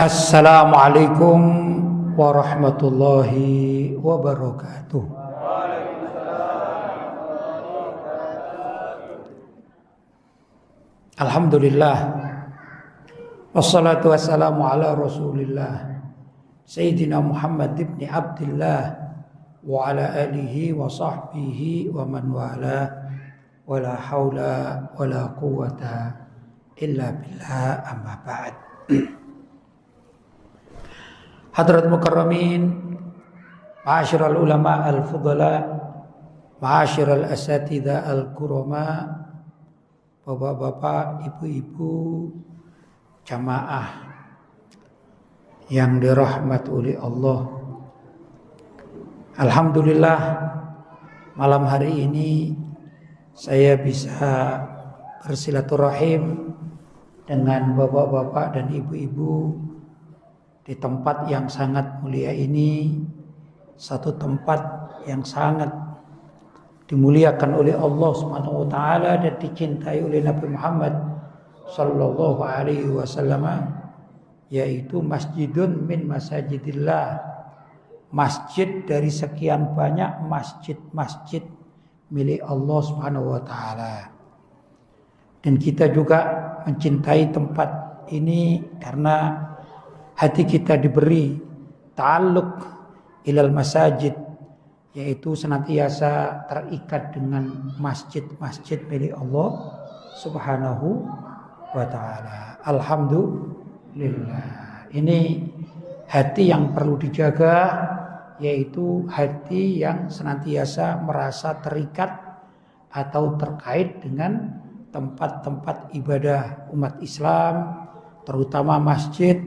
Assalamualaikum warahmatullahi wabarakatuh. Alhamdulillah, wassalatu wassalamu ala rasulillah Sayyidina Muhammad ibn Abdillah wa ala alihi wa sahbihi wa man wala wa la hawla wa la quwwata illa billah, amma ba'd. Hadrat mukarramin, ma'asyiral ulama al-fudala, ma'asyiral asatidha al-kurama, bapak-bapak, ibu-ibu, jamaah yang dirahmati oleh Allah. Alhamdulillah, malam hari ini saya bisa bersilaturahim dengan bapak-bapak dan ibu-ibu di tempat yang sangat mulia ini, satu tempat yang sangat dimuliakan oleh Allah Subhanahu wa taala dan dicintai oleh Nabi Muhammad sallallahu alaihi wasallam, yaitu masjidun min masajidillah, masjid dari sekian banyak masjid-masjid milik Allah Subhanahu wa taala. Dan kita juga mencintai tempat ini karena hati kita diberi ta'alluq ilal masajid, yaitu senantiasa terikat dengan masjid-masjid milik Allah Subhanahu wa taala. Alhamdulillah. Ini hati yang perlu dijaga, yaitu hati yang senantiasa merasa terikat atau terkait dengan tempat-tempat ibadah umat Islam, terutama masjid,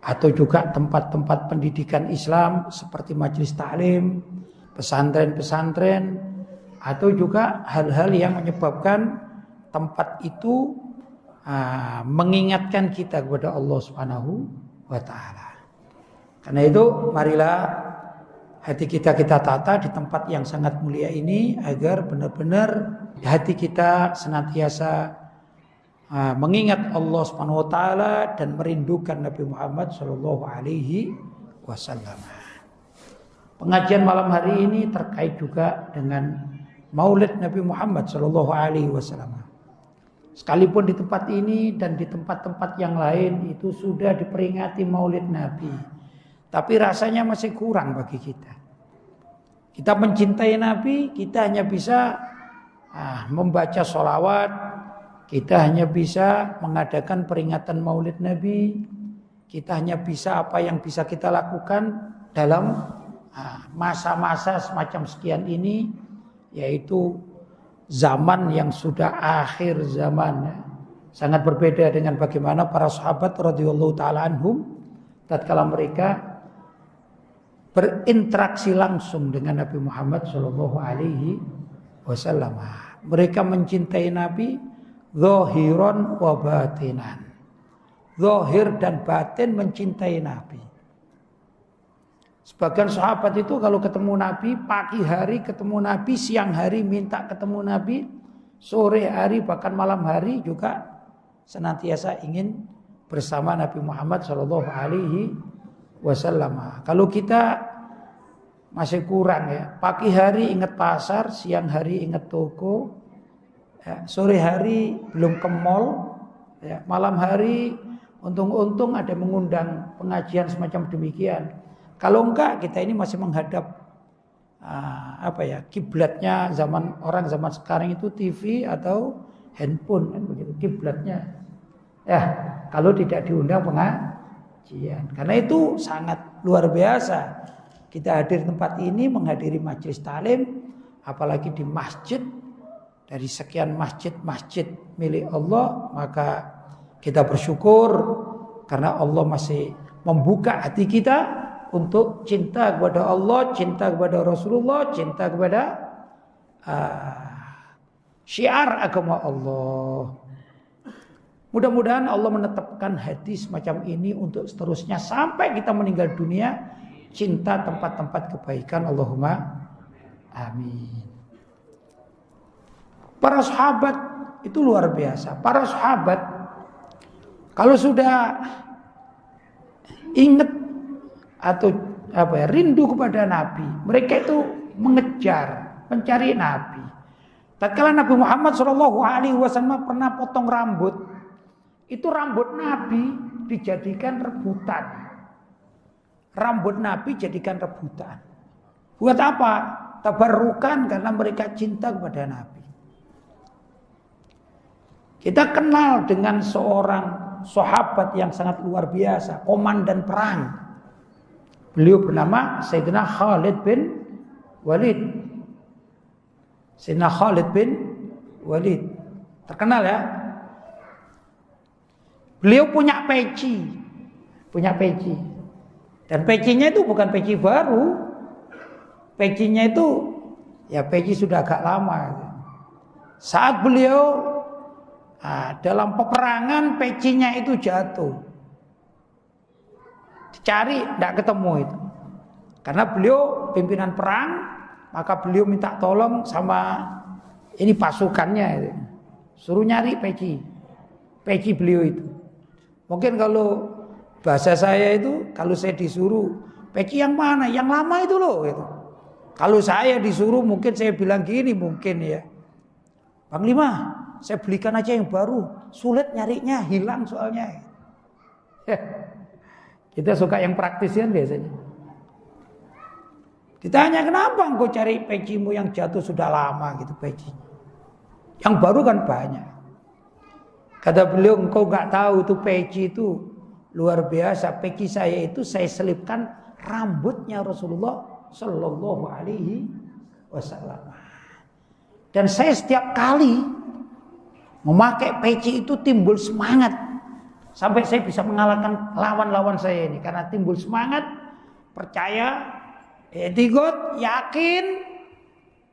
atau juga tempat-tempat pendidikan Islam seperti majelis taklim, pesantren-pesantren, atau juga hal-hal yang menyebabkan tempat itu mengingatkan kita kepada Allah Subhanahu wa taala. Karena itu marilah hati kita tata di tempat yang sangat mulia ini agar benar-benar hati kita senantiasa mengingat Allah Subhanahu wa taala dan merindukan Nabi Muhammad sallallahu alaihi wasallam. Pengajian malam hari ini terkait juga dengan Maulid Nabi Muhammad sallallahu alaihi wasallam. Sekalipun di tempat ini dan di tempat-tempat yang lain itu sudah diperingati Maulid Nabi, tapi rasanya masih kurang bagi kita. Kita mencintai Nabi, kita hanya bisa membaca sholawat, kita hanya bisa mengadakan peringatan Maulid Nabi. Kita hanya bisa apa yang bisa kita lakukan dalam masa-masa semacam sekian ini, yaitu zaman yang sudah akhir zaman. Sangat berbeda dengan bagaimana para sahabat radhiyallahu taala anhum tatkala mereka berinteraksi langsung dengan Nabi Muhammad sallallahu alaihi wasallam. Mereka mencintai Nabi zahiran wa batinan. Zahir dan batin mencintai Nabi. Sebagian sahabat itu kalau ketemu Nabi, pagi hari ketemu Nabi, siang hari minta ketemu Nabi, sore hari bahkan malam hari juga senantiasa ingin bersama Nabi Muhammad sallallahu alaihi wasallam. Kalau kita masih kurang ya, pagi hari ingat pasar, siang hari ingat toko, ya, sore hari belum ke mall, ya, malam hari untung-untung ada mengundang pengajian semacam demikian. Kalau enggak, kita ini masih menghadap kiblatnya orang zaman sekarang itu TV atau handphone kan begitu kiblatnya. Ya, kalau tidak diundang pengajian. Karena itu sangat luar biasa. Kita hadir tempat ini menghadiri majelis taklim, apalagi di masjid. Dari sekian masjid-masjid milik Allah, maka kita bersyukur karena Allah masih membuka hati kita untuk cinta kepada Allah, cinta kepada Rasulullah, cinta kepada syiar agama Allah. Mudah-mudahan Allah menetapkan hati semacam ini untuk seterusnya sampai kita meninggal dunia, cinta tempat-tempat kebaikan. Allahumma amin. Para sahabat itu luar biasa. Para sahabat kalau sudah ingat atau rindu kepada Nabi. Mereka itu mengejar, mencari Nabi. Tatkala Nabi Muhammad SAW pernah potong rambut, itu rambut Nabi dijadikan rebutan. Rambut Nabi jadikan rebutan. Buat apa? Tabarrukan karena mereka cinta kepada Nabi. Kita kenal dengan seorang sahabat yang sangat luar biasa, komandan perang. Beliau bernama Sayyidina Khalid bin Walid. Sayyidina Khalid bin Walid. Terkenal ya. Beliau punya peci. Dan pecinya itu bukan peci baru. Pecinya itu ya peci sudah agak lama. Saat beliau dalam peperangan pecinya itu jatuh. Dicari tidak ketemu itu. Karena beliau pimpinan perang, maka beliau minta tolong sama ini pasukannya itu. Suruh nyari peci beliau itu. Mungkin kalau bahasa saya itu, kalau saya disuruh peci yang mana? Yang lama itu loh gitu. Kalau saya disuruh mungkin saya bilang gini mungkin ya. Panglima, saya belikan aja yang baru. Sulit nyarinya, hilang soalnya. Kita suka yang praktis kan biasanya. Ditanya kenapa engkau cari pecimu yang jatuh sudah lama gitu pecinya. Yang baru kan banyak. Kata beliau, engkau gak tahu tuh peci itu luar biasa. Peci saya itu saya selipkan rambutnya Rasulullah Sallallahu Alaihi Wasallam. Dan saya setiap kali memakai peci itu timbul semangat. Sampai saya bisa mengalahkan lawan-lawan saya ini. Karena timbul semangat, percaya, ikut, yakin.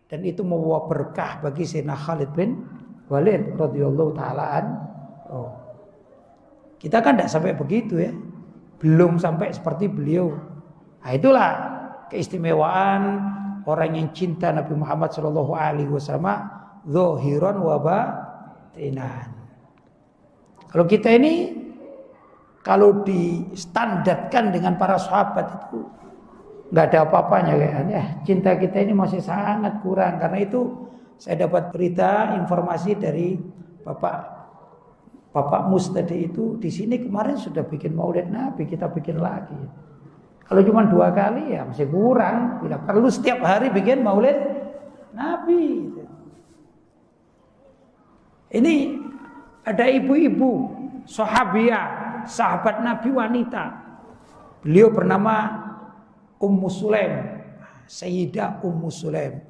Dan itu membawa berkah bagi Sayyidina Khalid bin Walid radhiyallahu ta'ala anhu. Kita kan tidak sampai begitu ya. Belum sampai seperti beliau. Nah itulah keistimewaan orang yang cinta Nabi Muhammad SAW, zahiran wa batinan. Kalau kita ini, kalau distandarkan dengan para sahabat itu nggak ada apa-apanya kayaknya. Cinta kita ini masih sangat kurang. Karena itu saya dapat berita informasi dari Bapak Mus tadi itu di sini kemarin sudah bikin Maulid Nabi, kita bikin lagi. Kalau cuma 2 kali ya masih kurang. Tidak perlu setiap hari bikin Maulid Nabi. Ini ada ibu-ibu sahabiah, sahabat Nabi wanita. Beliau bernama Ummu Sulaim, Sayyidah Ummu Sulaim.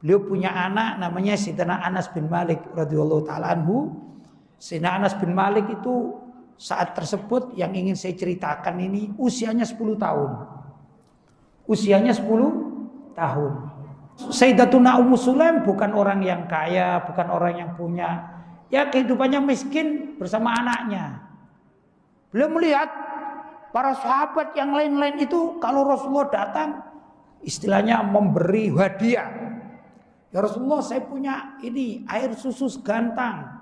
Beliau punya anak namanya Sayyidina Anas bin Malik radhiyallahu taala anhu. Sayyidina Anas bin Malik itu saat tersebut yang ingin saya ceritakan ini usianya 10 tahun. Usianya 10 tahun. Sayyidatuna Ummu Sulaim bukan orang yang kaya, bukan orang yang punya, ya kehidupannya miskin bersama anaknya. Beliau melihat para sahabat yang lain-lain itu kalau Rasulullah datang istilahnya memberi hadiah. Ya Rasulullah saya punya ini air susu segantang.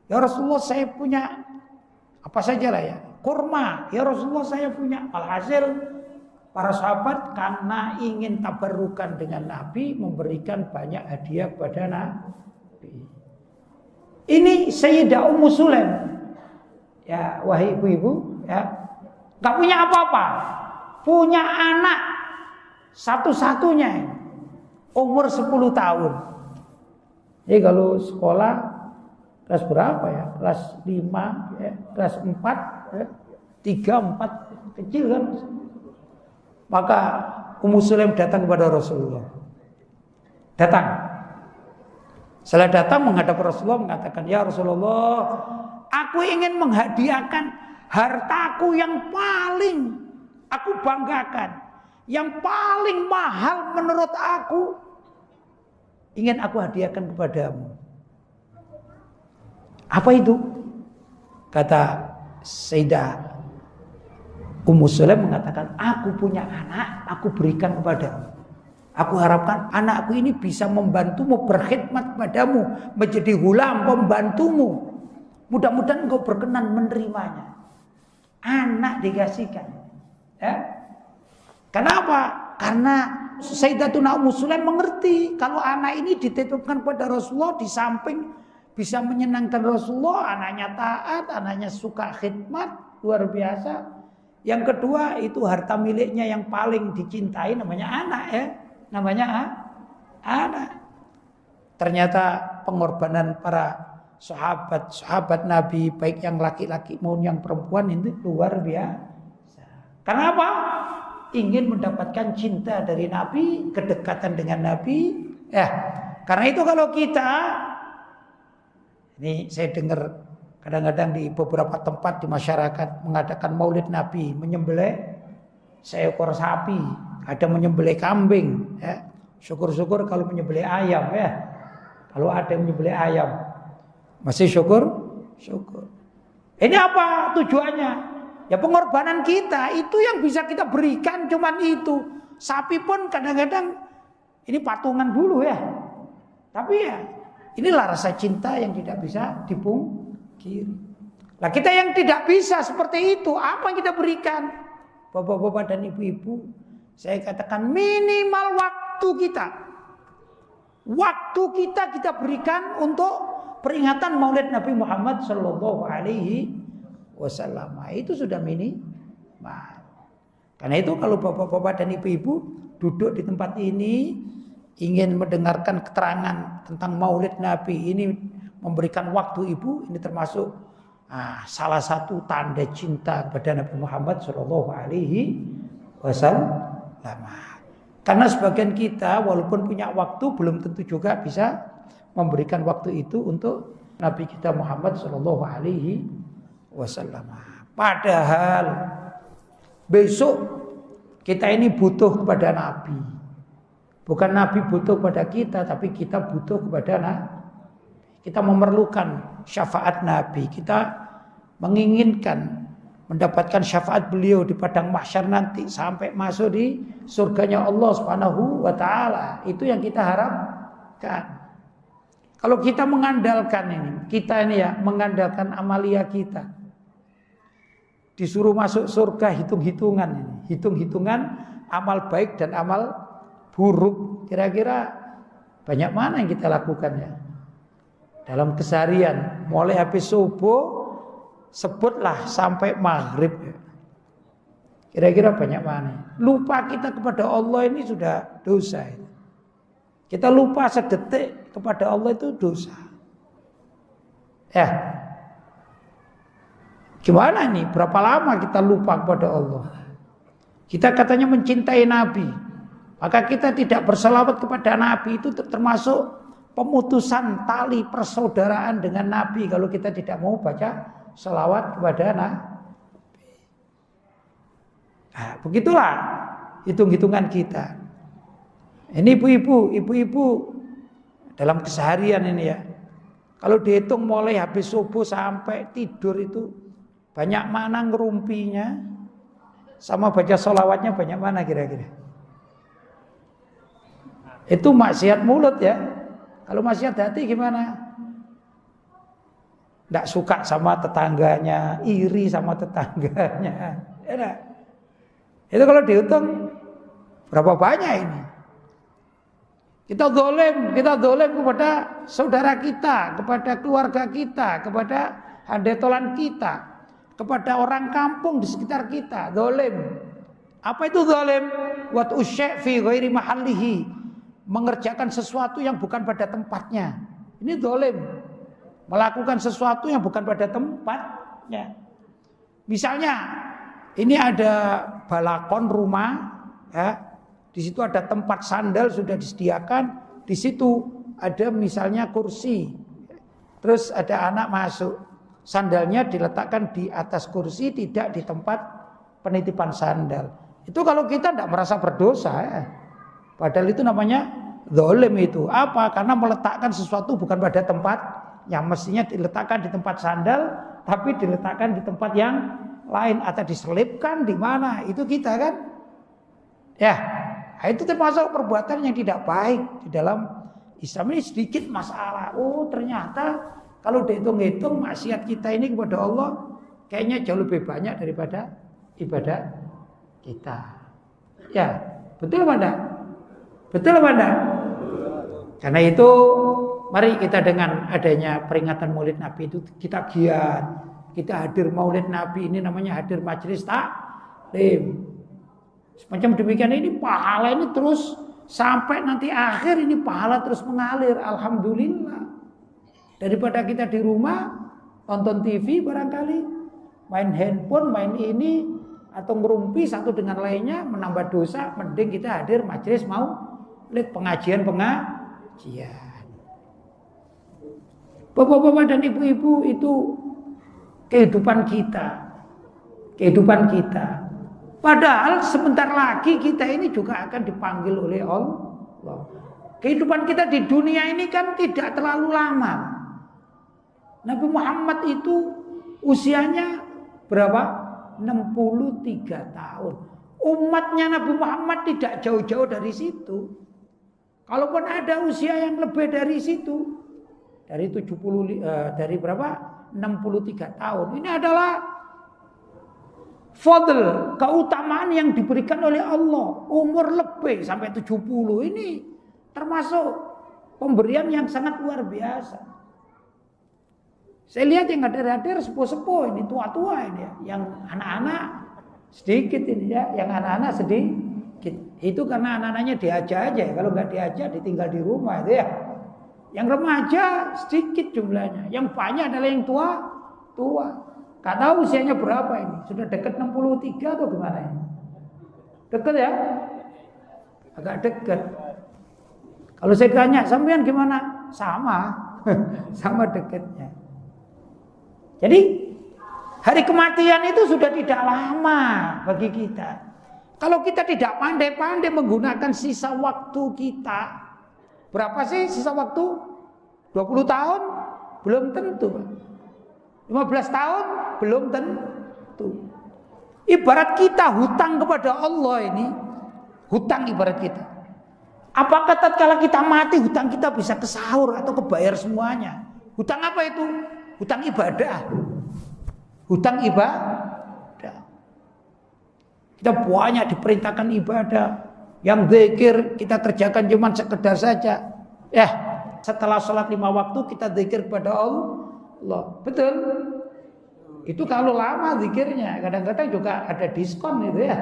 Ya Rasulullah saya punya apa saja lah ya, kurma. Ya Rasulullah saya punya. Alhasil para sahabat karena ingin tabarrukan dengan Nabi memberikan banyak hadiah kepada Nabi. Ini Sayyidah Ummu Sulaim. Ya wahai ibu-ibu ya, gak punya apa-apa, punya anak satu-satunya umur 10 tahun. Jadi kalau sekolah kelas berapa ya? Kelas 5 ya, kelas 4 ya, 3, 4 kecil kan. Maka Ummu Sulaim datang kepada Rasulullah. Datang. Setelah datang menghadap Rasulullah mengatakan, "Ya Rasulullah, aku ingin menghadiahkan hartaku yang paling aku banggakan, yang paling mahal menurut aku, ingin aku hadiahkan kepadamu." Apa itu? Kata Sayyidah Ummu Sulaim mengatakan, "Aku punya anak, aku berikan kepadamu. Aku harapkan anakku ini bisa membantumu, berkhidmat kepadamu, menjadi hulam pembantumu. Mudah-mudahan engkau berkenan menerimanya." Anak dikasihkan. Ya. Kenapa? Karena Sayyidatuna Ummu Sulaim mengerti kalau anak ini dititipkan kepada Rasulullah, di samping bisa menyenangkan Rasulullah, anaknya taat, anaknya suka khidmat, luar biasa. Yang kedua itu harta miliknya yang paling dicintai namanya anak ya. Namanya anak. Ternyata pengorbanan para sahabat Nabi baik yang laki-laki maupun yang perempuan itu luar biasa. Kenapa? Ingin mendapatkan cinta dari Nabi, kedekatan dengan Nabi. Ya, karena itu kalau kita, ini saya dengar kadang-kadang di beberapa tempat di masyarakat mengadakan maulid Nabi, menyembelih seekor sapi, ada menyembelih kambing. Ya. Syukur-syukur kalau menyembelih ayam ya. Kalau ada yang menyembelih ayam, masih syukur. Ini apa tujuannya? Ya pengorbanan kita itu yang bisa kita berikan cuman itu. Sapi pun kadang-kadang ini patungan dulu ya. Tapi ya inilah rasa cinta yang tidak bisa dipungkiri. Nah kita yang tidak bisa seperti itu, apa yang kita berikan? Bapak-bapak dan ibu-ibu, saya katakan minimal waktu kita. Waktu kita berikan untuk peringatan Maulid Nabi Muhammad sallallahu alaihi wasallam. Itu sudah minimal. Karena itu kalau bapak-bapak dan ibu-ibu duduk di tempat ini ingin mendengarkan keterangan tentang Maulid Nabi ini, memberikan waktu ibu, ini termasuk salah satu tanda cinta kepada Nabi Muhammad sallallahu alaihi wasallam. Karena sebagian kita walaupun punya waktu belum tentu juga bisa memberikan waktu itu untuk Nabi kita Muhammad sallallahu alaihi wasallam. Padahal besok kita ini butuh kepada Nabi. Bukan Nabi butuh kepada kita, tapi kita butuh kepada Nabi. Kita memerlukan syafaat Nabi. Kita menginginkan mendapatkan syafaat beliau di padang mahsyar nanti sampai masuk di surganya Allah Subhanahu wa taala. Itu yang kita harapkan. Kalau kita mengandalkan ini, kita ini ya mengandalkan amalia kita. Disuruh masuk surga hitung-hitungan ini. Hitung-hitungan amal baik dan amal buruk. Kira-kira banyak mana yang kita lakukan ya? Dalam keseharian, mulai habis subuh sebutlah sampai maghrib. Kira-kira banyak mana? Lupa kita kepada Allah ini sudah dosa. Kita lupa sedetik kepada Allah itu dosa. Ya. Gimana nih? Berapa lama kita lupa kepada Allah? Kita katanya mencintai Nabi. Maka kita tidak berselawat kepada Nabi itu termasuk pemutusan tali persaudaraan dengan Nabi kalau kita tidak mau baca selawat kepada Nabi. Nah, begitulah hitung-hitungan kita. Ini ibu-ibu dalam keseharian ini ya. Kalau dihitung mulai habis subuh sampai tidur itu banyak mana ngerumpinya sama baca selawatnya banyak mana kira-kira? Itu maksiat mulut ya. Kalau maksiat hati gimana? Tidak suka sama tetangganya, iri sama tetangganya. Ya, itu kalau dihitung berapa banyak ini? Kita dolim kepada saudara kita, kepada keluarga kita, kepada handetolan kita, kepada orang kampung di sekitar kita. Dolim. Apa itu dolim? Wat usyai' fi ghairi mahallihi, mengerjakan sesuatu yang bukan pada tempatnya. Ini dolim. Melakukan sesuatu yang bukan pada tempatnya. Misalnya, ini ada balakon rumah, ya. Di situ ada tempat sandal sudah disediakan. Di situ ada misalnya kursi. Terus ada anak masuk, sandalnya diletakkan di atas kursi, tidak di tempat penitipan sandal. Itu kalau kita tidak merasa berdosa, ya. Padahal itu namanya zalim itu. Apa? Karena meletakkan sesuatu bukan pada tempat yang mestinya diletakkan di tempat sandal, tapi diletakkan di tempat yang lain atau diselipkan di mana? Itu kita kan? Ya, itu termasuk perbuatan yang tidak baik di dalam Islam. Ini sedikit masalah. Oh, ternyata kalau dihitung-hitung maksiat kita ini kepada Allah kayaknya jauh lebih banyak daripada ibadah kita. Ya, betul apa enggak? Betul apa enggak? Karena itu mari kita dengan adanya peringatan Maulid Nabi itu kita giat. Kita hadir Maulid Nabi ini namanya hadir majelis taklim. Semacam demikian ini pahala ini terus sampai nanti akhir ini pahala terus mengalir. Alhamdulillah. Daripada kita di rumah nonton TV barangkali, main handphone, main ini atau ngerumpi satu dengan lainnya menambah dosa, mending kita hadir majelis Maulid pengajian. Bapak-bapak dan ibu-ibu itu kehidupan kita. Padahal sebentar lagi kita ini juga akan dipanggil oleh Allah. Kehidupan kita di dunia ini kan tidak terlalu lama. Nabi Muhammad itu usianya berapa? 63 tahun. Umatnya Nabi Muhammad tidak jauh-jauh dari situ. Kalaupun ada usia yang lebih dari situ, dari berapa? 63 tahun. Ini adalah fadl, keutamaan yang diberikan oleh Allah. Umur lebih sampai 70 ini termasuk pemberian yang sangat luar biasa. Saya lihat yang hadir-hadir sepuh-sepuh ini, tua-tua ini ya, yang anak-anak sedikit ini ya, yang anak-anak sedikit. Itu karena anak-anaknya diajak aja. Kalau nggak diajak ditinggal di rumah itu ya. Yang remaja sedikit jumlahnya. Yang banyak adalah yang tua. Gak tahu usianya berapa ini. Sudah dekat 63 atau gimana ini? Dekat ya? Agak dekat. Kalau saya tanya, sampean gimana? Sama. Sama dekatnya. Jadi hari kematian itu sudah tidak lama bagi kita. Kalau kita tidak pandai-pandai menggunakan sisa waktu kita. Berapa sih sisa waktu? 20 tahun? Belum tentu. 15 tahun? Belum tentu. Ibarat kita hutang kepada Allah ini. Hutang ibarat kita. Apakah tatkala kita mati hutang kita bisa kesahur atau kebayar semuanya? Hutang apa itu? Hutang ibadah. Hutang ibadah. Kita banyak diperintahkan ibadah. Yang zikir kita kerjakan cuma sekedar saja. Ya, setelah sholat 5 waktu kita zikir kepada Allah. Betul? Itu kalau lama zikirnya. Kadang-kadang juga ada diskon itu ya.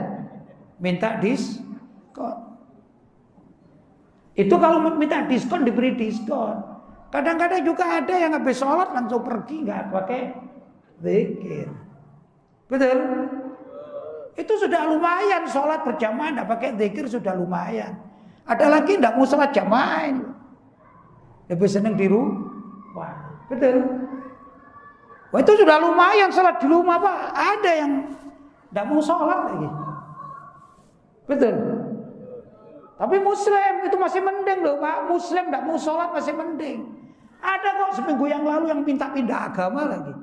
Minta diskon. Itu kalau minta diskon diberi diskon. Kadang-kadang juga ada yang habis sholat langsung pergi nggak pakai zikir. Betul? Itu sudah lumayan sholat berjamaah nggak pakai zikir sudah lumayan. Ada lagi nggak mau sholat jamaah ini. Lebih senang di rumah. Betul? Wah itu sudah lumayan sholat di rumah Pak. Ada yang nggak mau sholat lagi. Betul? Tapi Muslim itu masih mending loh Pak. Muslim nggak mau sholat masih mending. Ada kok seminggu yang lalu yang minta pindah agama lagi.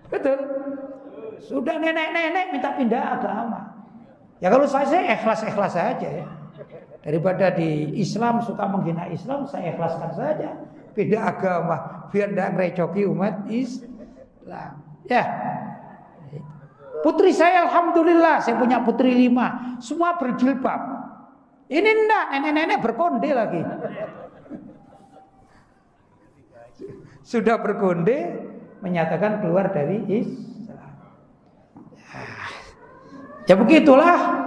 Betul? Sudah nenek-nenek minta pindah agama. Ya kalau saya ikhlas-ikhlas saja ya. Daripada di Islam suka menghina Islam, saya ikhlaskan saja. Pindah agama biar tidak ngerecoki umat Islam. Ya. Putri saya alhamdulillah, saya punya putri 5. Semua berjilbab. Ini enggak, nenek-nenek berkonde lagi. Sudah berkonde menyatakan keluar dari Islam. Ya begitulah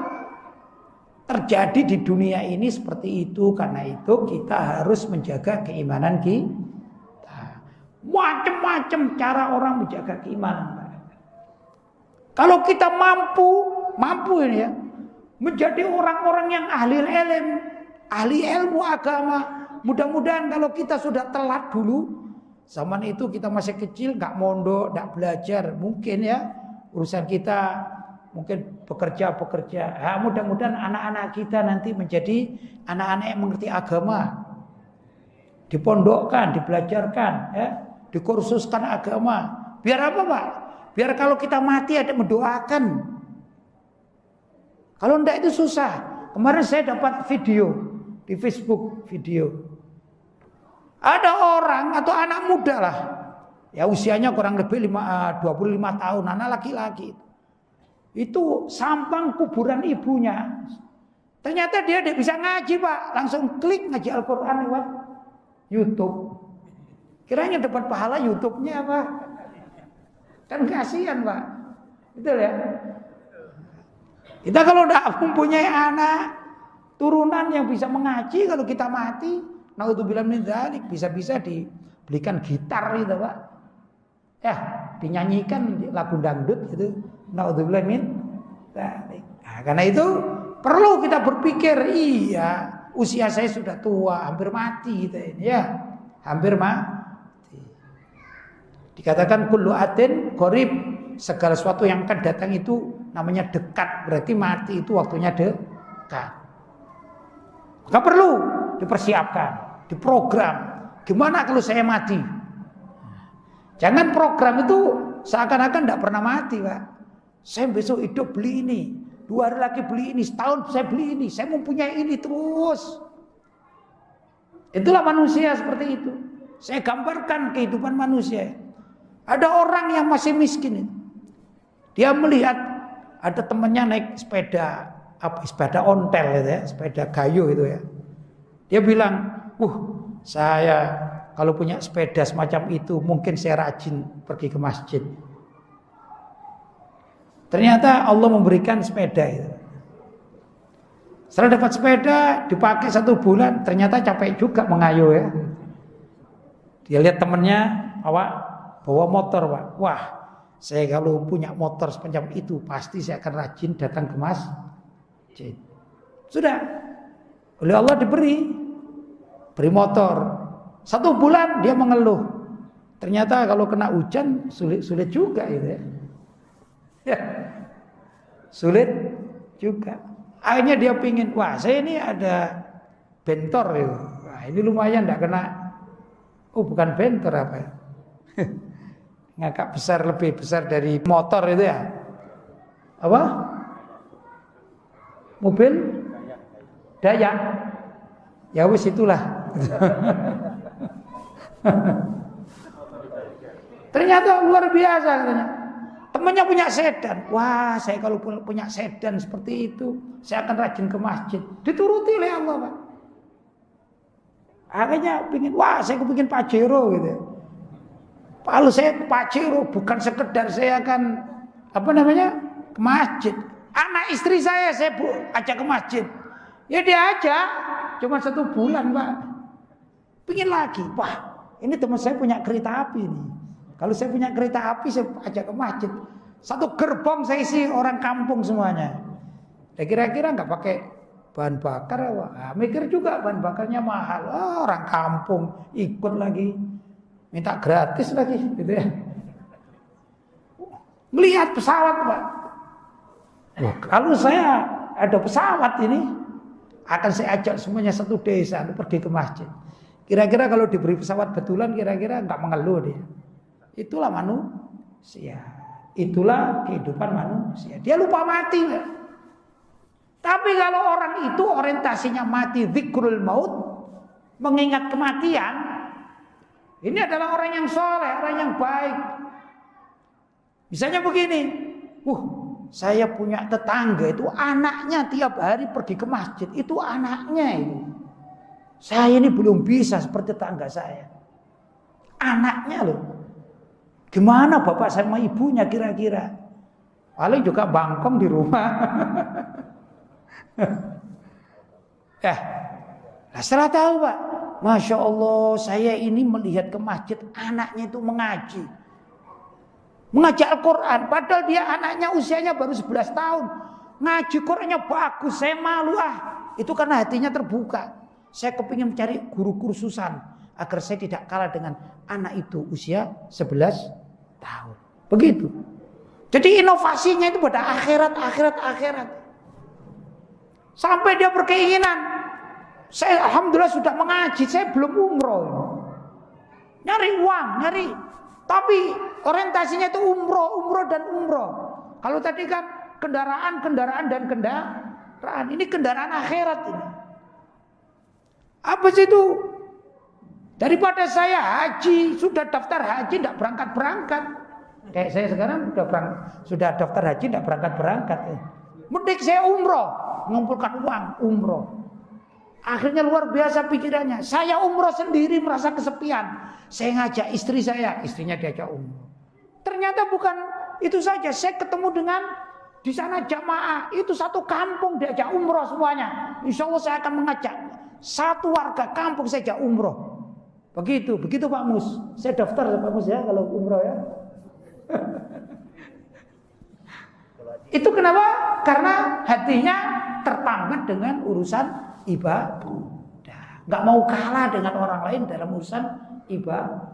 terjadi di dunia ini seperti itu. Karena itu kita harus menjaga keimanan kita. Macam-macam cara orang menjaga keimanan. Kalau kita mampu ini ya, menjadi orang-orang yang ahli ilmu, ahli ilmu agama. Mudah-mudahan kalau kita sudah telat dulu, zaman itu kita masih kecil, nggak mondok, nggak belajar, mungkin ya urusan kita mungkin bekerja. Ya, mudah-mudahan anak-anak kita nanti menjadi anak-anak yang mengerti agama, dipondokkan, dibelajarkan, ya, dikursuskan agama. Biar apa Pak? Biar kalau kita mati ada mendoakan. Kalau enggak itu susah. Kemarin saya dapat video di Facebook, video. Ada orang atau anak muda lah. Ya usianya kurang lebih 25 tahun, anak laki-laki. Itu sampang kuburan ibunya. Ternyata dia tidak bisa ngaji Pak. Langsung klik ngaji Al-Quran lewat YouTube. Kiranya dapat pahala YouTube-nya apa? Kan kasihan Pak. Betul ya? Kita kalau tidak mempunyai anak turunan yang bisa mengaji, kalau kita mati, naudzubillah min dzalik, bisa-bisa dibelikan gitar gitu Pak. Ya, dinyanyikan lagu dangdut gitu. Naudzubillah min dzalik. Nah, karena itu perlu kita berpikir, iya, usia saya sudah tua, hampir mati gitu ini ya. Hampir mati. Dikatakan kullu atin qarib, segala sesuatu yang akan datang itu namanya dekat, berarti mati itu waktunya dekat. Maka perlu dipersiapkan, diprogram. Gimana kalau saya mati? Jangan program itu seakan-akan tidak pernah mati, Pak. Saya besok hidup beli ini, 2 hari lagi beli ini, setahun saya beli ini, saya mempunyai ini terus. Itulah manusia seperti itu. Saya gambarkan kehidupan manusia. Ada orang yang masih miskin. Dia melihat ada temannya naik sepeda, sepeda ontel gitu ya, sepeda kayu itu ya. Dia bilang, saya kalau punya sepeda semacam itu mungkin saya rajin pergi ke masjid. Ternyata Allah memberikan sepeda itu. Setelah dapat sepeda, dipakai 1 bulan, ternyata capek juga mengayuh ya. Dia lihat temannya bawa motor, Pak. Wah, saya kalau punya motor semacam itu pasti saya akan rajin datang ke masjid. Sudah, oleh Allah beri motor. 1 bulan dia mengeluh. Ternyata kalau kena hujan sulit juga itu ya. Ya, sulit juga. Akhirnya dia pingin, saya ini ada bentor itu. Wah, ini lumayan tidak kena. Bukan bentor apa ya? Ngagak besar, lebih besar dari motor itu ya. Apa? Mobil? Dayak. Ya wis itulah. Ternyata luar biasa katanya. Temannya punya sedan. Wah, saya kalau punya sedan seperti itu, saya akan rajin ke masjid. Dituruti oleh Allah, Pak. Akhirnya saya kepingin Pajero gitu. Kalau saya ke Pajero bukan sekedar saya akan ke masjid. Anak istri saya ajak ke masjid. Ya dia ajak, cuma 1 bulan, Pak. Pingin lagi, ini teman saya punya kereta api nih. Kalau saya punya kereta api, saya ajak ke masjid. 1 gerbong saya isi orang kampung semuanya. Kira-kira nggak pakai bahan bakar, mikir juga bahan bakarnya mahal. Orang kampung ikut lagi, minta gratis lagi, gitu ya. Melihat pesawat, Pak. Kalau saya ada pesawat ini, akan saya ajak semuanya 1 desa pergi ke masjid. Kira-kira kalau diberi pesawat betulan, kira-kira nggak mengeluh dia. Itulah manusia. Itulah kehidupan manusia. Dia lupa mati. Tapi kalau orang itu orientasinya mati, zikrul maut, mengingat kematian, ini adalah orang yang soleh, orang yang baik. Misalnya begini, saya punya tetangga itu anaknya tiap hari pergi ke masjid. Itu anaknya itu. Saya ini belum bisa seperti tetangga saya. Anaknya loh. Gimana bapak sama ibunya kira-kira? Paling juga bangkong di rumah. Setelah tahu, Pak, Masya Allah, saya ini melihat ke masjid, anaknya itu mengaji Al-Quran. Padahal dia anaknya usianya baru 11 tahun. Ngaji Qurannya bagus, saya malu Itu karena hatinya terbuka. Saya kepingin mencari guru kursusan agar saya tidak kalah dengan anak itu usia 11 tahun. Begitu. Jadi inovasinya itu pada akhirat. Sampai dia berkeinginan, saya alhamdulillah sudah mengaji, saya belum umroh. Nyari uang, tapi orientasinya itu umroh dan umroh. Kalau tadi kan kendaraan dan kendaraan, ini kendaraan akhirat ini. Apa sih itu? Daripada saya haji, sudah daftar haji, tidak berangkat-berangkat. Kayak saya sekarang sudah daftar haji, tidak berangkat. Mending saya umroh, mengumpulkan uang umroh. Akhirnya luar biasa pikirannya. Saya umroh sendiri merasa kesepian. Saya ngajak istri saya, istrinya diajak umroh. Ternyata bukan itu saja. Saya ketemu dengan di sana jamaah, itu satu kampung diajak umroh semuanya. Insya Allah saya akan mengajak satu warga kampung saya ajak umroh. Begitu Pak Mus. Saya daftar Pak Mus ya kalau umroh ya. Itu kenapa? Karena hatinya tertambat dengan urusan ibadah. Gak mau kalah dengan orang lain dalam urusan ibadah.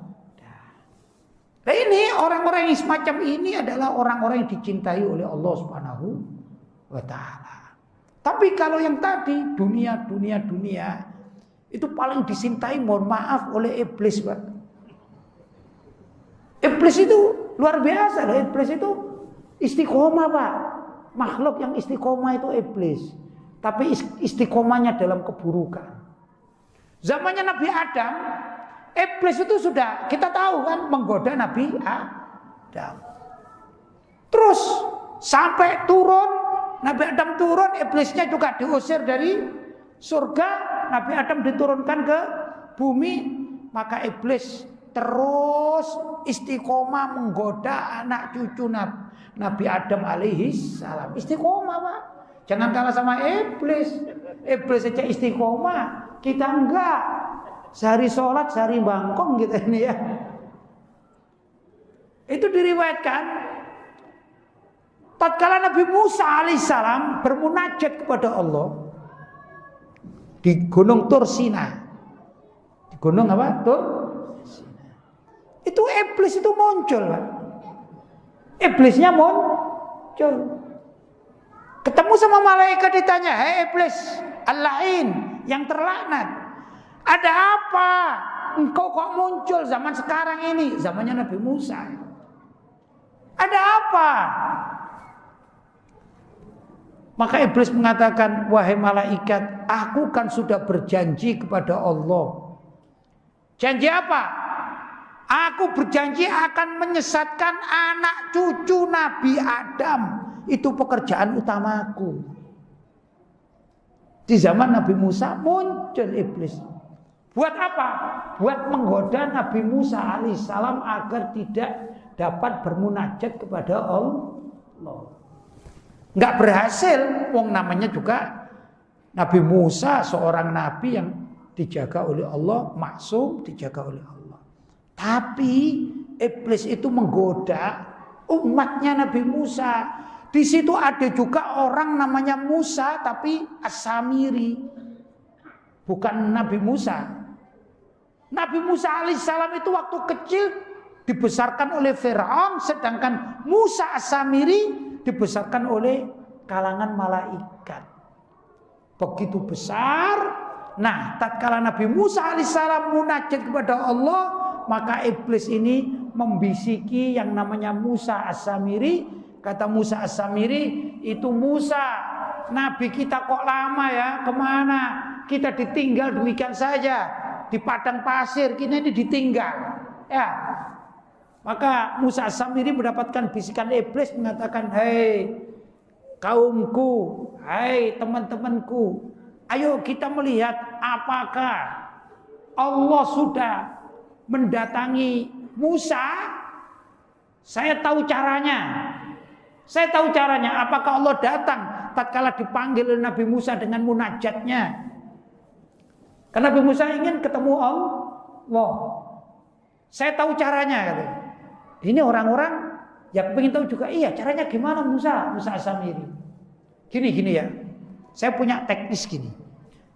Nah ini orang-orang yang semacam ini adalah orang-orang yang dicintai oleh Allah Subhanahu wa ta'ala. Tapi kalau yang tadi dunia itu paling dicintai, mohon maaf, oleh iblis, Pak. Iblis itu luar biasa loh. Iblis itu istiqomah, Pak. Makhluk yang istiqomah itu iblis. Tapi istiqomahnya dalam keburukan. Zamannya Nabi Adam, iblis itu sudah kita tahu kan menggoda Nabi Adam. Terus sampai turun, Nabi Adam turun, iblisnya juga diusir dari surga. Nabi Adam diturunkan ke bumi, maka iblis terus istiqomah menggoda anak cucu Nabi Adam alaihi salam. Istiqomah, Pak. Jangan kalah sama iblis. Iblis saja istiqomah, kita enggak. Sehari sholat, sehari bangkong kita ini ya. Itu diriwayatkan tatkala Nabi Musa alaihissalam bermunajat kepada Allah di Gunung Tursina. Di gunung apa? Tursina. Itu iblis itu muncul, Pak. Iblisnya muncul. Ketemu sama malaikat ditanya, "Hei iblis, al-la'in, yang terlaknat. Ada apa? Engkau kok muncul zaman sekarang ini?" Zamannya Nabi Musa. "Ada apa?" Maka iblis mengatakan, "Wahai malaikat, aku kan sudah berjanji kepada Allah." Janji apa? "Aku berjanji akan menyesatkan anak cucu Nabi Adam. Itu pekerjaan utamaku." Di zaman Nabi Musa muncul iblis. Buat apa? Buat menggoda Nabi Musa alaihissalam agar tidak dapat bermunajat kepada Allah. Nggak berhasil. Wong namanya juga Nabi Musa, seorang nabi yang dijaga oleh Allah, maksum, dijaga oleh Allah. Tapi iblis itu menggoda umatnya Nabi Musa. Di situ ada juga orang namanya Musa tapi As-Samiri. Bukan Nabi Musa. Nabi Musa alaihissalam itu waktu kecil dibesarkan oleh Fir'aun, sedangkan Musa As-Samiri dibesarkan oleh kalangan malaikat. Begitu besar. Nah, tatkala Nabi Musa alaihissalam munajat kepada Allah, maka iblis ini membisiki yang namanya Musa As-Samiri. Kata Musa As-Samiri, "Itu Musa, Nabi kita kok lama ya, kemana? Kita ditinggal demikian saja di padang pasir, kita ini ditinggal." Ya. Maka Musa As-Samiri mendapatkan bisikan iblis mengatakan, "Hei kaumku, hai teman-temanku, ayo kita melihat apakah Allah sudah mendatangi Musa. Saya tahu caranya. Apakah Allah datang tatkala dipanggil oleh Nabi Musa dengan munajatnya? Karena Nabi Musa ingin ketemu Allah. Saya tahu caranya." Gitu. Ini orang-orang yang ingin tahu juga, iya caranya gimana Musa As-Samiri. Gini ya. Saya punya teknis gini.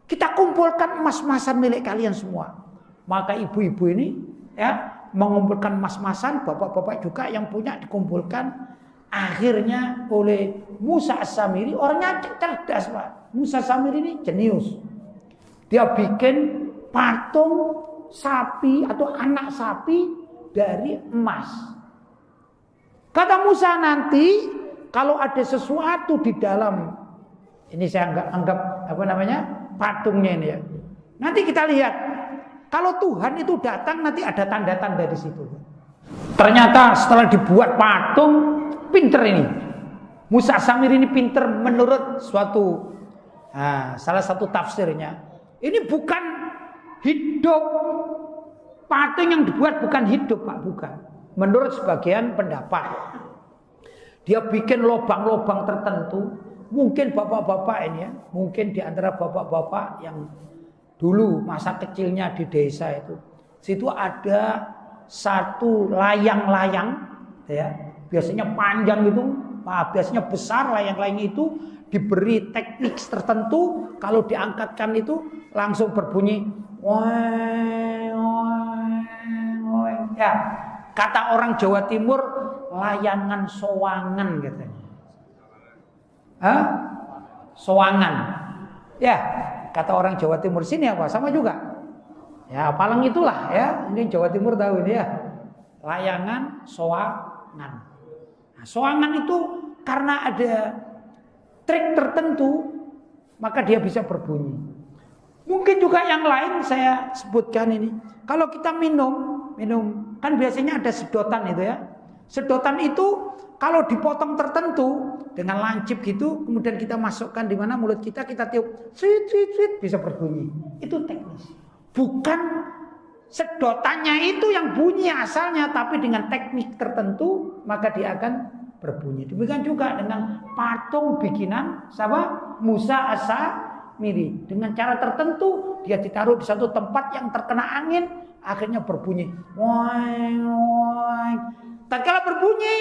Kita kumpulkan emas-emasan milik kalian semua. Maka ibu-ibu ini ya mengumpulkan emas-emasan, bapak-bapak juga yang punya dikumpulkan. Akhirnya oleh Musa As-Samiri, orangnya cerdas, Pak. Musa As-Samiri ini jenius. Dia bikin patung sapi atau anak sapi dari emas. Kata Musa, nanti kalau ada sesuatu di dalam, ini saya anggap patungnya ini ya. Nanti kita lihat, kalau Tuhan itu datang nanti ada tanda-tanda di situ. Ternyata setelah dibuat patung, pinter ini. Musa As-Samiri ini pinter menurut salah satu tafsirnya. Ini bukan hidup. Patung yang dibuat bukan hidup, Pak, bukan. Menurut sebagian pendapat. Dia bikin lubang-lubang tertentu. Mungkin bapak-bapak ini ya, mungkin di antara bapak-bapak yang dulu masa kecilnya di desa itu. Situ ada satu layang-layang ya, biasanya panjang gitu, biasanya besar layang-layang itu diberi teknik tertentu, kalau diangkatkan itu langsung berbunyi ya, kata orang Jawa Timur layangan sowangan katanya. Sowangan. Ya, kata orang Jawa Timur sini apa? Sama juga. Ya, Palang itulah ya. Ini Jawa Timur tahu ini ya. Layangan sowangan. Nah, sowangan itu karena ada trik tertentu maka dia bisa berbunyi. Mungkin juga yang lain saya sebutkan ini. Kalau kita minum kan biasanya ada sedotan itu ya. Sedotan itu kalau dipotong tertentu dengan lancip gitu, kemudian kita masukkan di mana mulut kita tiup, sweet bisa berbunyi. Itu teknis. Bukan sedotannya itu yang bunyi asalnya, tapi dengan teknik tertentu maka dia akan berbunyi. Demikian juga dengan patung bikinan siapa? Musa As-Samiri. Dengan cara tertentu dia ditaruh di satu tempat yang terkena angin, akhirnya berbunyi. Tatkala berbunyi,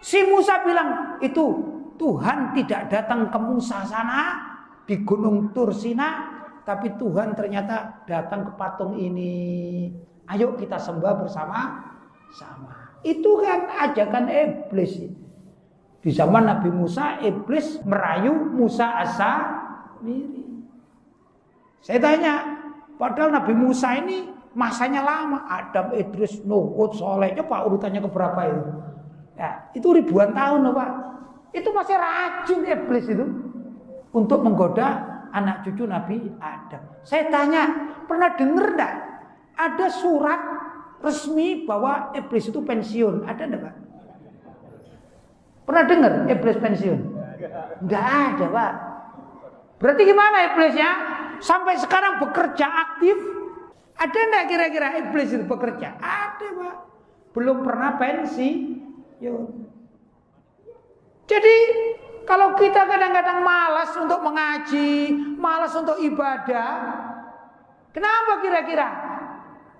si Musa bilang, itu Tuhan tidak datang ke Musa sana di Gunung Tursina, tapi Tuhan ternyata datang ke patung ini. Ayo kita sembah bersama-sama. Itu kan ajakan iblis. Di zaman Nabi Musa, iblis merayu Musa As-Samiri. Saya tanya, padahal Nabi Musa ini masanya lama. Adam, Idris, Nuh, Hud, Soleh. Coba urutannya keberapa itu? Ya, itu ribuan tahun loh Pak. Itu masih rajin iblis itu untuk menggoda anak cucu Nabi Adam. Saya tanya, pernah dengar enggak ada surat resmi bahwa iblis itu pensiun? Ada enggak, Pak? Pernah dengar iblis pensiun? Enggak ada, Pak. Berarti gimana iblisnya? Sampai sekarang bekerja aktif? Ada enggak kira-kira iblis itu bekerja? Ada, Pak. Belum pernah pensiun. Jadi kalau kita kadang-kadang malas untuk mengaji, malas untuk ibadah, kenapa kira-kira?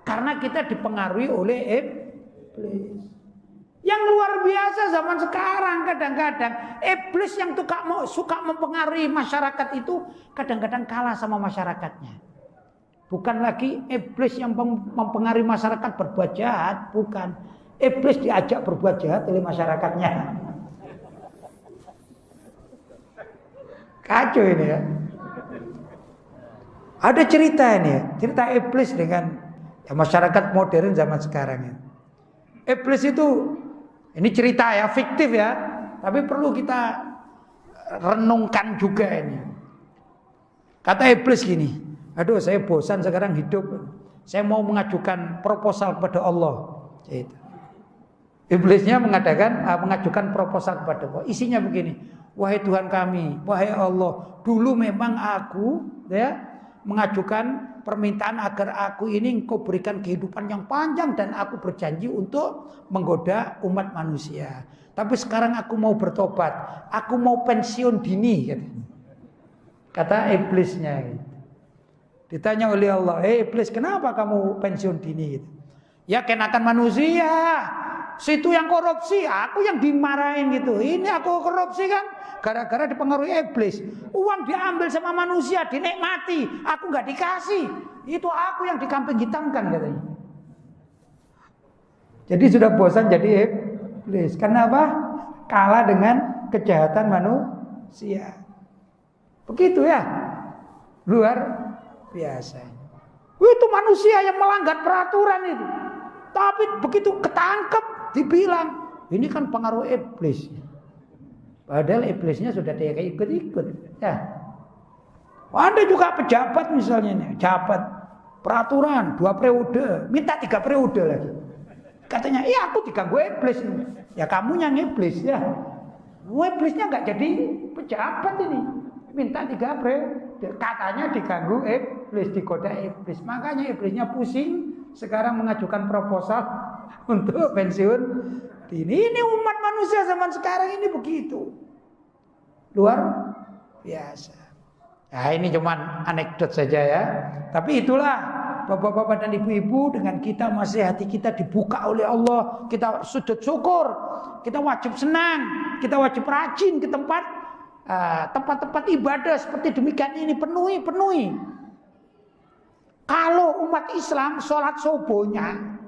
Karena kita dipengaruhi oleh iblis. Yang luar biasa zaman sekarang kadang-kadang iblis yang suka mempengaruhi masyarakat itu kadang-kadang kalah sama masyarakatnya. Bukan lagi iblis yang mempengaruhi masyarakat berbuat jahat, bukan. Iblis diajak berbuat jahat oleh masyarakatnya. Kacau ini ya. Ada cerita ini ya, cerita iblis dengan masyarakat modern zaman sekarang ya. Iblis itu, ini cerita ya, fiktif ya, tapi perlu kita renungkan juga ini. Kata iblis gini, aduh saya bosan sekarang hidup, saya mau mengajukan proposal kepada Allah. Gitu. Iblisnya mengajukan proposal kepada Allah. Isinya begini. Wahai Tuhan kami, wahai Allah, dulu memang aku ya mengajukan permintaan agar aku ini Engkau berikan kehidupan yang panjang dan aku berjanji untuk menggoda umat manusia. Tapi sekarang aku mau bertobat, aku mau pensiun dini, kata iblisnya. Ditanya oleh Allah, iblis, kenapa kamu pensiun dini? Ya kenakan manusia. Situ yang korupsi, aku yang dimarahin gitu. Ini aku korupsi kan gara-gara dipengaruhi iblis. Uang diambil sama manusia, dinikmati, aku nggak dikasih. Itu aku yang dikambing hitamkan katanya. Jadi sudah bosan jadi iblis. Kenapa? Kalah dengan kejahatan manusia. Begitu ya. Luar biasa. Itu manusia yang melanggar peraturan itu. Tapi begitu ketangkep dibilang ini kan pengaruh iblis. Padahal iblisnya sudah dia kayak ikut-ikut. Ya. Ada juga pejabat misalnya nih, pejabat peraturan 2 periode, minta 3 periode lagi. Katanya, iya aku diganggu iblis. Ya kamu yang iblis ya. Iblisnya nggak jadi pejabat ini. Minta digabrel. Katanya diganggu iblis, digoda iblis. Makanya iblisnya pusing. Sekarang mengajukan proposal untuk pensiun. Ini umat manusia zaman sekarang ini begitu. Luar biasa. Nah ini cuman anekdot saja ya. Tapi itulah bapak-bapak dan ibu-ibu, dengan kita masih hati kita dibuka oleh Allah, kita sujud syukur, kita wajib senang, kita wajib rajin ke tempat-tempat ibadah seperti demikian ini, penuhi. Kalau umat Islam sholat subuhnya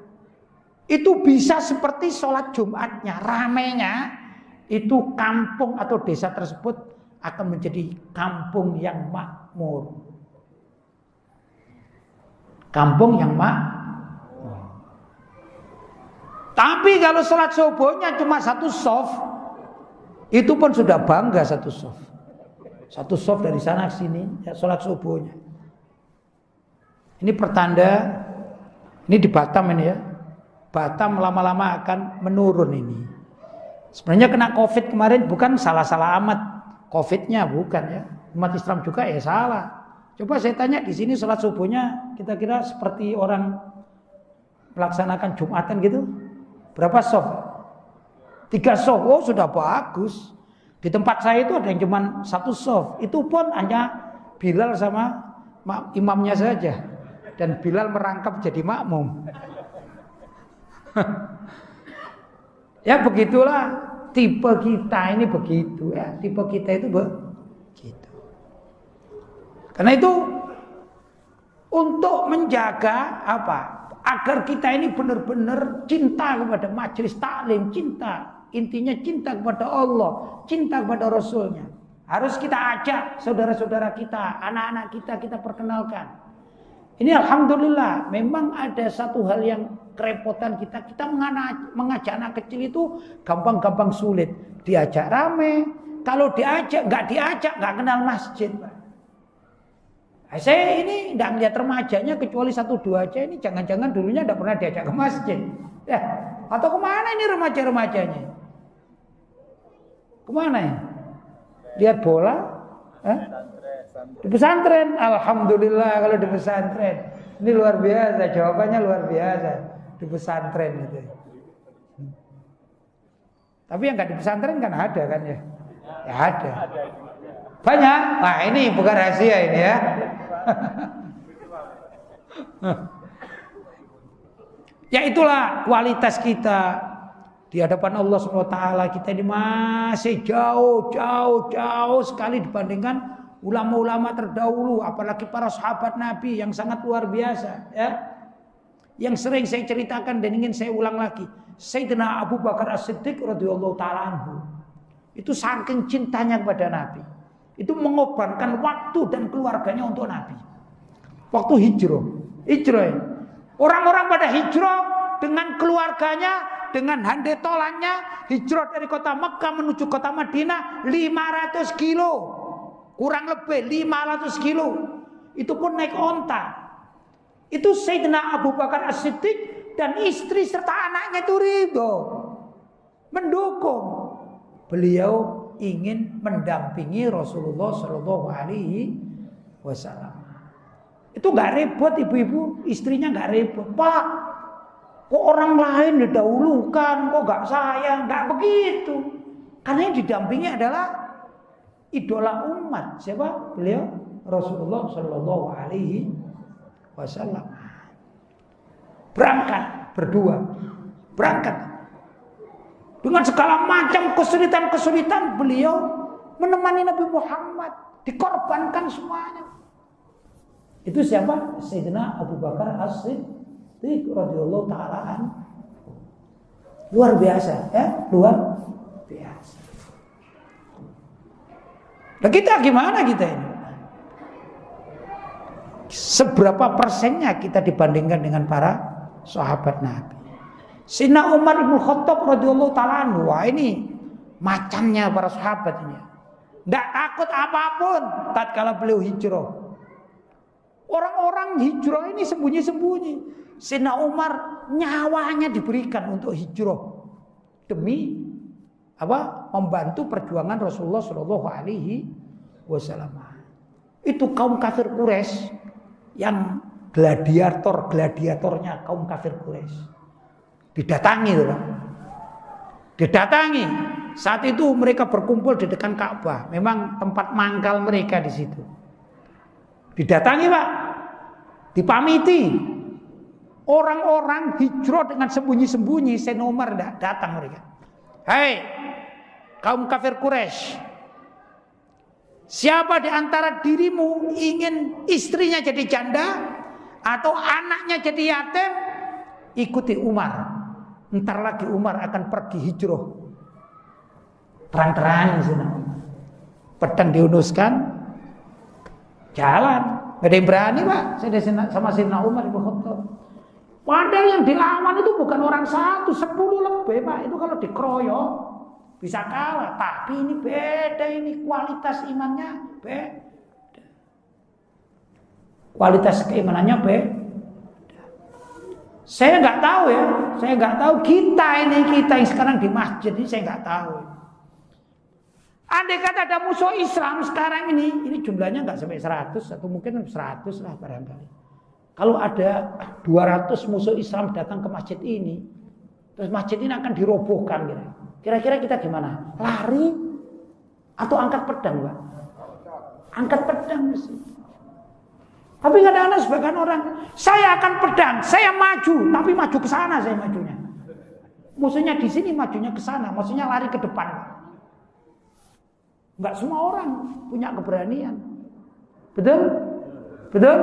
itu bisa seperti sholat Jumatnya, ramenya itu kampung atau desa tersebut akan menjadi kampung yang makmur. Kampung yang Tapi kalau sholat subuhnya cuma satu soft, itu pun sudah bangga satu soft. Satu soft dari sana ke sini, ya sholat subuhnya. Ini pertanda, ini di Batam ini ya. Batam lama-lama akan menurun ini. Sebenarnya kena COVID kemarin bukan salah-salah amat. COVID-nya bukan ya. Umat Islam juga ya salah. Coba saya tanya di sini sholat subuhnya kita kira seperti orang melaksanakan Jumatan gitu. Berapa soft? 3 soft. Oh sudah bagus. Di tempat saya itu ada yang cuma 1 soft. Itu pun hanya Bilal sama imamnya saja. Dan Bilal merangkap jadi makmum. Ya begitulah tipe kita ini begitu ya. Tipe kita itu begitu. Karena itu untuk menjaga apa? Agar kita ini benar-benar cinta kepada majelis taklim, cinta. Intinya cinta kepada Allah, cinta kepada Rasulnya. Harus kita ajak saudara-saudara kita, anak-anak kita perkenalkan. Ini alhamdulillah memang ada satu hal yang kerepotan kita. Kita mengajak anak kecil itu gampang-gampang sulit. Diajak rame, kalau nggak diajak nggak kenal masjid. Saya ini tidak melihat remajanya kecuali 1-2 aja. Ini jangan-jangan dulunya tidak pernah diajak ke masjid. Ya, atau kemana ini remaja-remajanya? Kemana ya? Lihat bola? Di pesantren. Alhamdulillah kalau di pesantren. Ini luar biasa, jawabannya luar biasa. Di pesantren itu. Tapi yang nggak di pesantren kan ada kan ya? Ya ada. Banyak. Nah ini bukan rahasia ini ya. Ya itulah kualitas kita di hadapan Allah SWT. Kita ini masih jauh sekali dibandingkan ulama-ulama terdahulu, apalagi para sahabat Nabi yang sangat luar biasa ya. Yang sering saya ceritakan dan ingin saya ulang lagi, Sayyidina Abu Bakar As-Siddiq radhiyallahu taala anhu. Itu saking cintanya kepada Nabi, itu mengorbankan waktu dan keluarganya untuk Nabi. Waktu hijrah. Orang-orang pada hijrah dengan keluarganya, dengan handetolannya, hijrah dari kota Mekah menuju kota Madinah 500 kilo. Kurang lebih 500 kilo. Itu pun naik onta. Itu Sayyidina Abu Bakar As-Siddiq dan istri serta anaknya itu ridho, mendukung. Beliau ingin mendampingi Rasulullah Shallallahu Alaihi Wasallam. Itu nggak repot ibu-ibu, istrinya nggak repot. Pak, kok orang lain didahulukan, kok nggak saya, nggak begitu. Karena yang didampingi adalah idola umat. Siapa? Beliau Rasulullah Shallallahu Alaihi Wasallam. Berangkat berdua, berangkat dengan segala macam kesulitan-kesulitan. Beliau menemani Nabi Muhammad, dikorbankan semuanya. Itu siapa? Sayyidina Abu Bakar As-Siddiq radhiyallahu taala anhu. Luar biasa ya, luar biasa. Nah kita gimana kita ini? Seberapa persennya kita dibandingkan dengan para sahabat Nabi? Sayyidina Umar bin Khattab radhiyallahu taala anhu. Wah ini macannya para sahabat ini. Tidak takut apapun tatkala beliau hijrah. Orang-orang hijrah ini sembunyi-sembunyi. Sayyidina Umar nyawanya diberikan untuk hijrah demi membantu perjuangan Rasulullah Shallallahu Alaihi Wasallam. Itu kaum kafir Quraisy yang gladiatornya kaum kafir Quraisy didatangi, didatangi. Saat itu mereka berkumpul di dekat Ka'bah, memang tempat mangkal mereka di situ. Didatangi, Pak, dipamiti. Orang-orang hijrah dengan sembunyi-sembunyi. Sayyidina Umar datang mereka. Hai, kaum kafir Quraisy, siapa di antara dirimu ingin istrinya jadi janda atau anaknya jadi yatim, ikuti Umar. Ntar lagi Umar akan pergi hijrah. Terang-terang sini. Pedang diunuskan, jalan. Gak ada yang berani, Pak. Saya sama Sayyidina Umar Ibn Khattab. Padahal yang dilawan itu bukan orang 1, 10 lebih, Pak. Itu kalau dikeroyok bisa kalah. Tapi ini beda, ini kualitas imannya beda. Kualitas keimanannya beda. Saya nggak tahu ya, saya nggak tahu kita yang sekarang di masjid ini saya nggak tahu. Andai kata ada musuh Islam sekarang ini jumlahnya nggak sampai 100 atau mungkin 100 lah barangkali. Kalau ada 200 musuh Islam datang ke masjid ini, terus masjid ini akan dirobohkan, kira-kira kita gimana? Lari atau angkat pedang, Pak? Angkat pedang mesti. Tapi kadang-kadang sebagian orang, saya akan pedang, saya maju, tapi maju ke sana saya majunya. Musuhnya di sini, majunya ke sana, maksudnya lari ke depan. Enggak semua orang punya keberanian. Betul? Betul?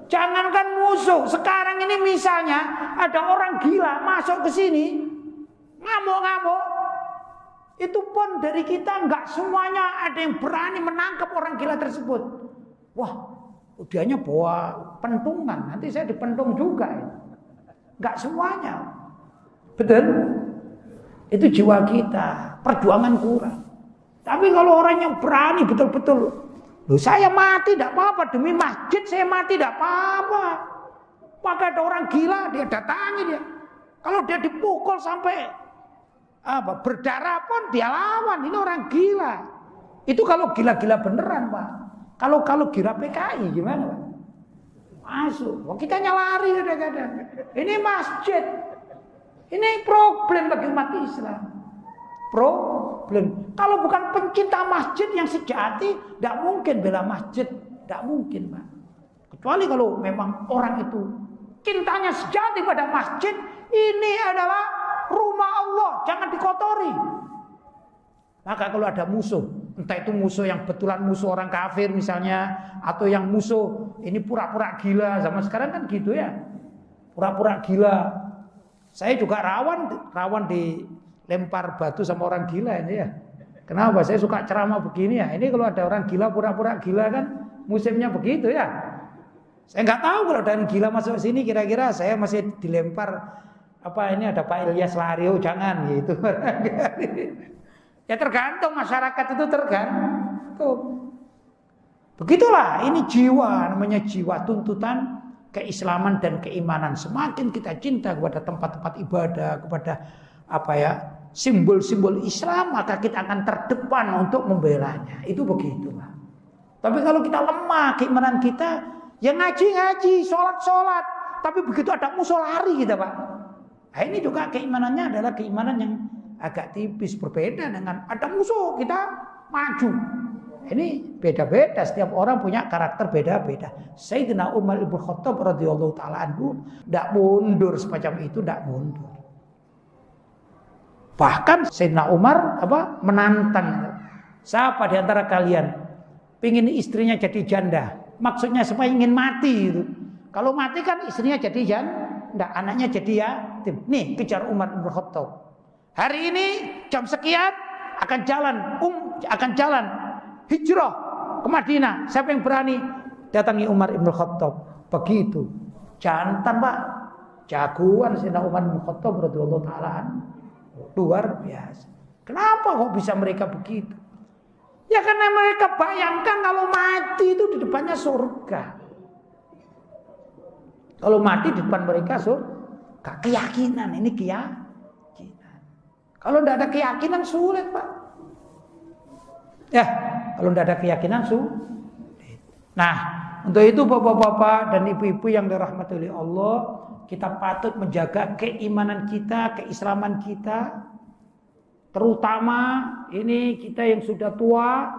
Jangankan musuh, sekarang ini misalnya ada orang gila masuk ke sini, ngamuk-ngamuk, itu pun dari kita enggak semuanya ada yang berani menangkap orang gila tersebut. Wah, dianya bawa pentungan, nanti saya dipentung juga. Enggak semuanya. Betul? Itu jiwa kita, perjuangan kurang. Tapi kalau orang yang berani betul-betul, loh, saya mati tidak apa-apa, demi masjid saya mati tidak apa-apa. Maka ada orang gila, dia datangi dia. Kalau dia dipukul sampai berdarah pun dia lawan. Ini orang gila. Itu kalau gila-gila beneran, Pak. Kalau gila PKI gimana, Pak? Masuk. Wah, kita nyalari kadang-kadang. Ini masjid. Ini problem bagi umat Islam. Problem. Kalau bukan pencinta masjid yang sejati, tidak mungkin bela masjid, tidak mungkin, Pak. Kecuali kalau memang orang itu cintanya sejati pada masjid, ini adalah rumah Allah, jangan dikotori. Maka kalau ada musuh, entah itu musuh yang betulan musuh orang kafir misalnya, atau yang musuh ini pura-pura gila, zaman sekarang kan gitu ya, pura-pura gila. Saya juga rawan dilempar batu sama orang gila ini ya. Kenapa? Saya suka ceramah begini ya. Ini kalau ada orang gila pura-pura gila kan musimnya begitu ya. Saya nggak tahu kalau ada orang gila masuk sini kira-kira saya masih dilempar ini ada Pak Ilyas Lario, jangan gitu. Ya tergantung, masyarakat itu tergantung. Begitulah ini jiwa, namanya jiwa tuntutan keislaman dan keimanan. Semakin kita cinta kepada tempat-tempat ibadah, kepada simbol-simbol Islam, maka kita akan terdepan untuk membelanya. Itu begitu, Pak. Tapi kalau kita lemah keimanan kita, ya ngaji-ngaji, sholat-sholat, tapi begitu ada musuh lari kita, Pak. Nah, ini juga keimanannya adalah keimanan yang agak tipis, berbeda dengan ada musuh kita maju. Ini beda-beda, setiap orang punya karakter beda-beda. Sayyidina Umar Ibn Khattab radhiyallahu taala anhu tidak mundur semacam itu, tidak mundur. Bahkan Sayyidina Umar menantang, siapa di antara kalian pingin istrinya jadi janda? Maksudnya supaya ingin mati itu. Kalau mati kan istrinya jadi janda, anaknya jadi yatim. Nih kejar Umar bin Khattab. Hari ini jam sekian akan jalan hijrah ke Madinah. Siapa yang berani datangi Umar bin Khattab? Begitu. Jantan, Pak. Jagoan Sayyidina Umar bin Khattab radhiyallahu taala anhu. Luar biasa. Kenapa kok bisa mereka begitu? Ya karena mereka bayangkan kalau mati itu di depannya surga. Kalau mati di depan mereka surga. Keyakinan, ini keyakinan. Kalau tidak ada keyakinan sulit, Pak. Ya, kalau tidak ada keyakinan sulit. Nah, untuk itu bapak-bapak dan ibu-ibu yang dirahmati oleh Allah, kita patut menjaga keimanan kita, keislaman kita. Terutama ini kita yang sudah tua,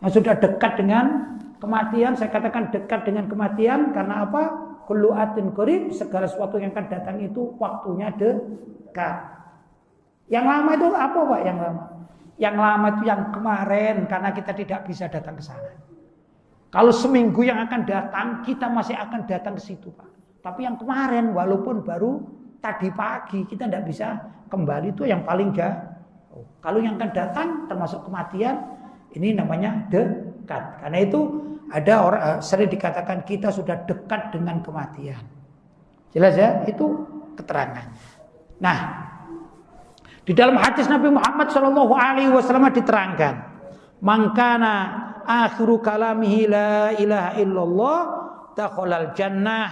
yang sudah dekat dengan kematian. Saya katakan dekat dengan kematian karena apa? Kullu atin qarib, segala sesuatu yang akan datang itu waktunya dekat. Yang lama itu apa, Pak? Yang lama? Yang lama itu yang kemarin karena kita tidak bisa datang ke sana. Kalau seminggu yang akan datang, kita masih akan datang ke situ, Pak. Tapi yang kemarin walaupun baru tadi pagi, kita tidak bisa kembali, itu yang paling jauh. Kalau yang akan datang termasuk kematian, ini namanya dekat. Karena itu ada orang sering dikatakan kita sudah dekat dengan kematian. Jelas ya? Itu keterangannya. Nah, di dalam hadis Nabi Muhammad SAW diterangkan, "Mangkana akhiru kalamihi la ilaha illallah dakhalal jannah."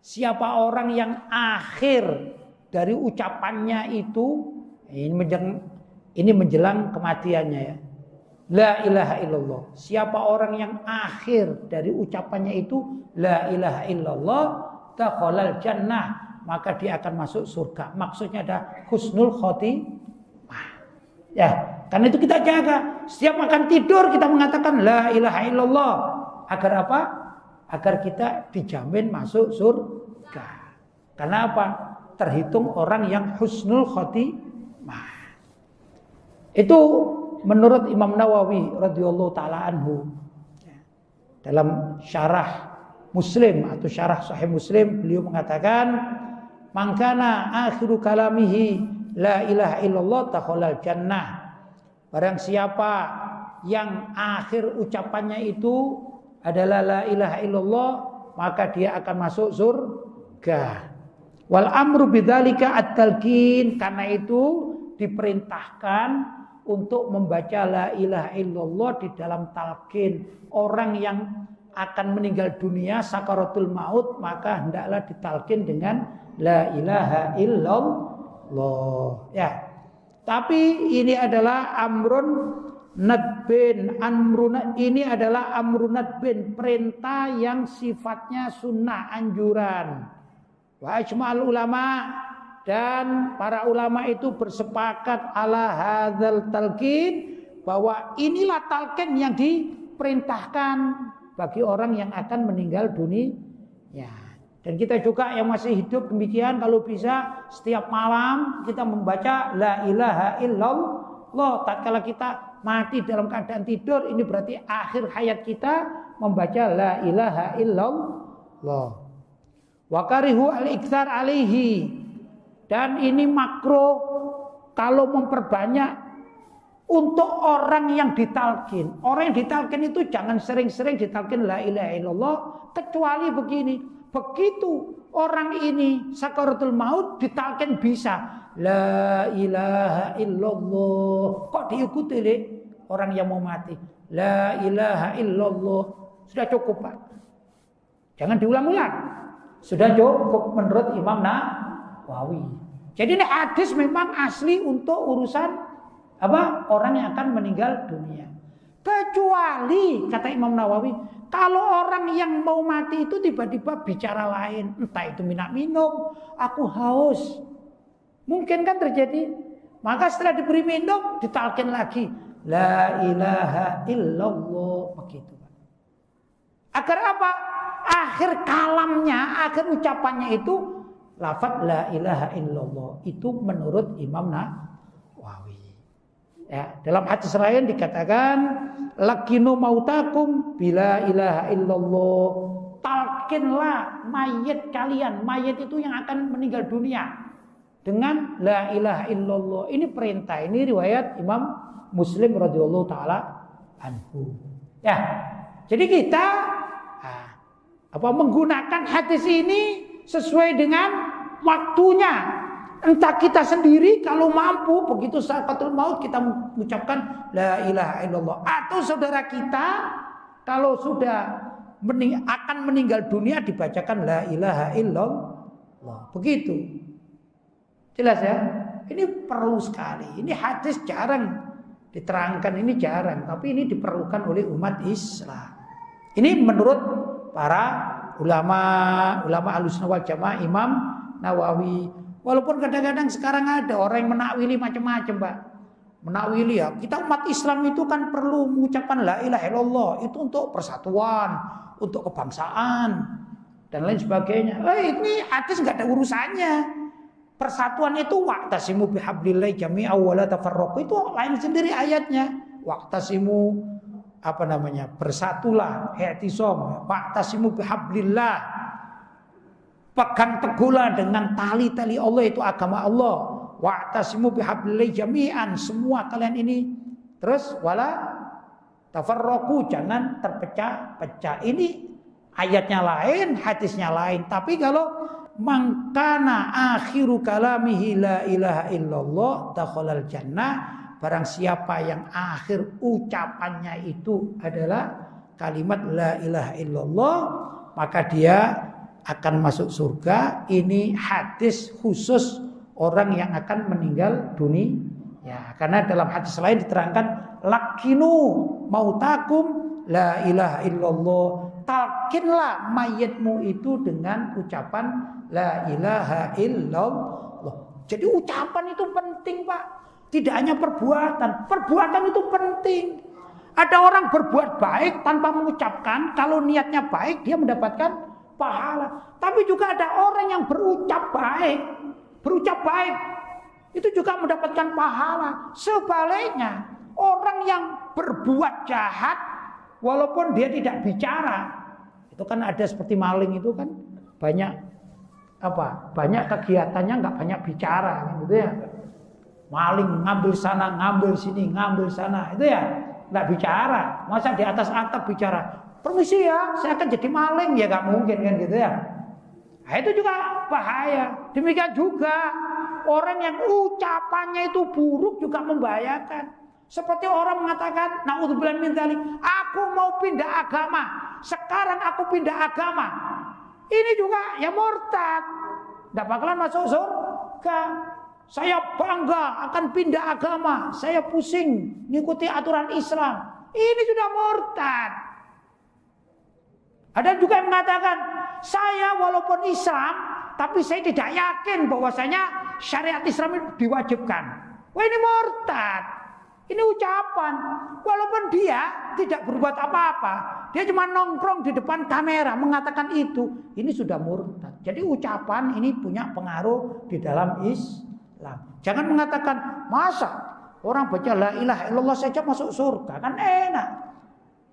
Siapa orang yang akhir dari ucapannya itu ini menjelang kematiannya ya. La ilaha illallah. Siapa orang yang akhir dari ucapannya itu la ilaha illallah dakhalal jannah, maka dia akan masuk surga. Maksudnya ada husnul khotimah. Ya, karena itu kita jaga. Setiap akan tidur kita mengatakan la ilaha illallah. Agar apa? Agar kita dijamin masuk surga. Karena apa? Terhitung orang yang husnul khotimah. Itu menurut Imam Nawawi radhiyallahu taala anhu. Dalam syarah Muslim atau syarah Sahih Muslim, beliau mengatakan, "Mangkana akhiru kalamihi la ilaha illallah dakhalal jannah." Barang siapa yang akhir ucapannya itu adalah la ilaha illallah, maka dia akan masuk surga. Wal amru bidzalika at-talqin, karena itu diperintahkan untuk membaca la ilaha illallah di dalam talqin. Orang yang akan meninggal dunia sakaratul maut, maka hendaklah ditalqin dengan la ilaha illallah. Ya. Tapi ini adalah amrun nadbin, ini adalah amrun nadbin, perintah yang sifatnya sunnah, anjuran. Wa ijma'ul ulama, dan para ulama itu bersepakat ala hadzal talqin, bahwa inilah talqin yang diperintahkan bagi orang yang akan meninggal dunia. Dan kita juga yang masih hidup demikian, kalau bisa setiap malam kita membaca la ilaha illallah. Tatkala kita mati dalam keadaan tidur, ini berarti akhir hayat kita membaca la ilaha illallah. Wa karihu al-iktsar alaihi, dan ini makruh kalau memperbanyak untuk orang yang ditalkin. Orang yang ditalkin itu jangan sering-sering ditalkin la ilaha illallah, kecuali begini. Begitu orang ini sakaratul maut ditalkin bisa la ilaha illallah. Kok diikuti oleh orang yang mau mati? La ilaha illallah. Sudah cukup, Pak. Jangan diulang-ulang. Sudah cukup menurut Imam Nawawi. Jadi ini hadis memang asli untuk urusan apa? Orang yang akan meninggal dunia. Kecuali kata Imam Nawawi, kalau orang yang mau mati itu tiba-tiba bicara lain, entah itu minum, aku haus, mungkin kan terjadi. Maka setelah diberi minum, ditalkin lagi, la ilaha illallah, begitu. Agar apa? Akhir kalamnya, akhir ucapannya itu lafaz la ilaha illallah. Itu menurut Imam Nawawi. Ya, dalam hadis lain dikatakan lakinu mautakum bila ilaha illallah. Talkinlah mayit kalian, mayit itu yang akan meninggal dunia, dengan la ilaha illallah. Ini perintah, ini riwayat Imam Muslim radhiyallahu taala anhu. Ya. Jadi kita menggunakan hadis ini sesuai dengan waktunya. Entah kita sendiri kalau mampu begitu sakaratul maut kita mengucapkan la ilaha illallah, atau saudara kita kalau sudah akan meninggal dunia dibacakan la ilaha illallah. Begitu. Jelas ya? Ini perlu sekali. Ini hadis jarang diterangkan, ini jarang, tapi ini diperlukan oleh umat Islam. Ini menurut para ulama Ahlussunnah wal Jamaah, Imam Nawawi. Walaupun kadang-kadang sekarang ada orang yang menakwili macam-macam, Pak. Menakwili ya, kita umat Islam itu kan perlu mengucapkan la ilaha illallah itu untuk persatuan, untuk kebangsaan dan lain sebagainya. Ini hadis nggak ada urusannya. Persatuan itu wa'tasimu bihablillahi jami'an wa la tafarraqu, itu lain sendiri ayatnya. Wa'tasimu bersatulah, i'tisam, wa'tasimu bihablillah. Pegang teguhlah dengan tali-tali Allah, itu agama Allah. Wa'tasimu bihablillahi jami'an, semua kalian ini. Terus wala tafarraqu, jangan terpecah-pecah. Ini ayatnya lain, hadisnya lain. Tapi kalau mangkana akhiru kalamihi la ilaha illallah dakhalal jannah, barang siapa yang akhir ucapannya itu adalah kalimat la ilaha illallah, maka dia akan masuk surga. Ini hadis khusus orang yang akan meninggal dunia. Ya, karena dalam hadis lain diterangkan lakinu mautakum la ilaha illallah. Talkinlah mayitmu itu dengan ucapan la ilaha illallah. Jadi ucapan itu penting, Pak. Tidak hanya perbuatan. Perbuatan itu penting. Ada orang berbuat baik tanpa mengucapkan, kalau niatnya baik dia mendapatkan pahala. Tapi juga ada orang yang berucap baik itu juga mendapatkan pahala. Sebaliknya, orang yang berbuat jahat walaupun dia tidak bicara, itu kan ada seperti maling itu kan banyak kegiatannya, nggak banyak bicara, gitu ya. Maling ngambil sana, ngambil sini, ngambil sana, itu ya nggak bicara. Masa di atas atap bicara, permisi ya, saya akan jadi maling, ya nggak mungkin kan, gitu ya. Nah, itu juga bahaya. Demikian juga orang yang ucapannya itu buruk juga membahayakan. Seperti orang mengatakan, naudzubillah min dzalik, aku mau pindah agama, sekarang aku pindah agama. Ini juga ya murtad, tidak bakalan masuk surga. Saya bangga akan pindah agama, saya pusing ngikuti aturan Islam. Ini sudah murtad. Ada juga yang mengatakan, saya walaupun Islam, tapi saya tidak yakin bahwasanya syariat Islam itu diwajibkan. Wah, ini murtad. Ini ucapan. Walaupun dia tidak berbuat apa-apa, dia cuma nongkrong di depan kamera mengatakan itu, ini sudah murtad. Jadi ucapan ini punya pengaruh di dalam Islam. Jangan mengatakan, masa orang baca la ilaha illallah saja masuk surga, kan enak.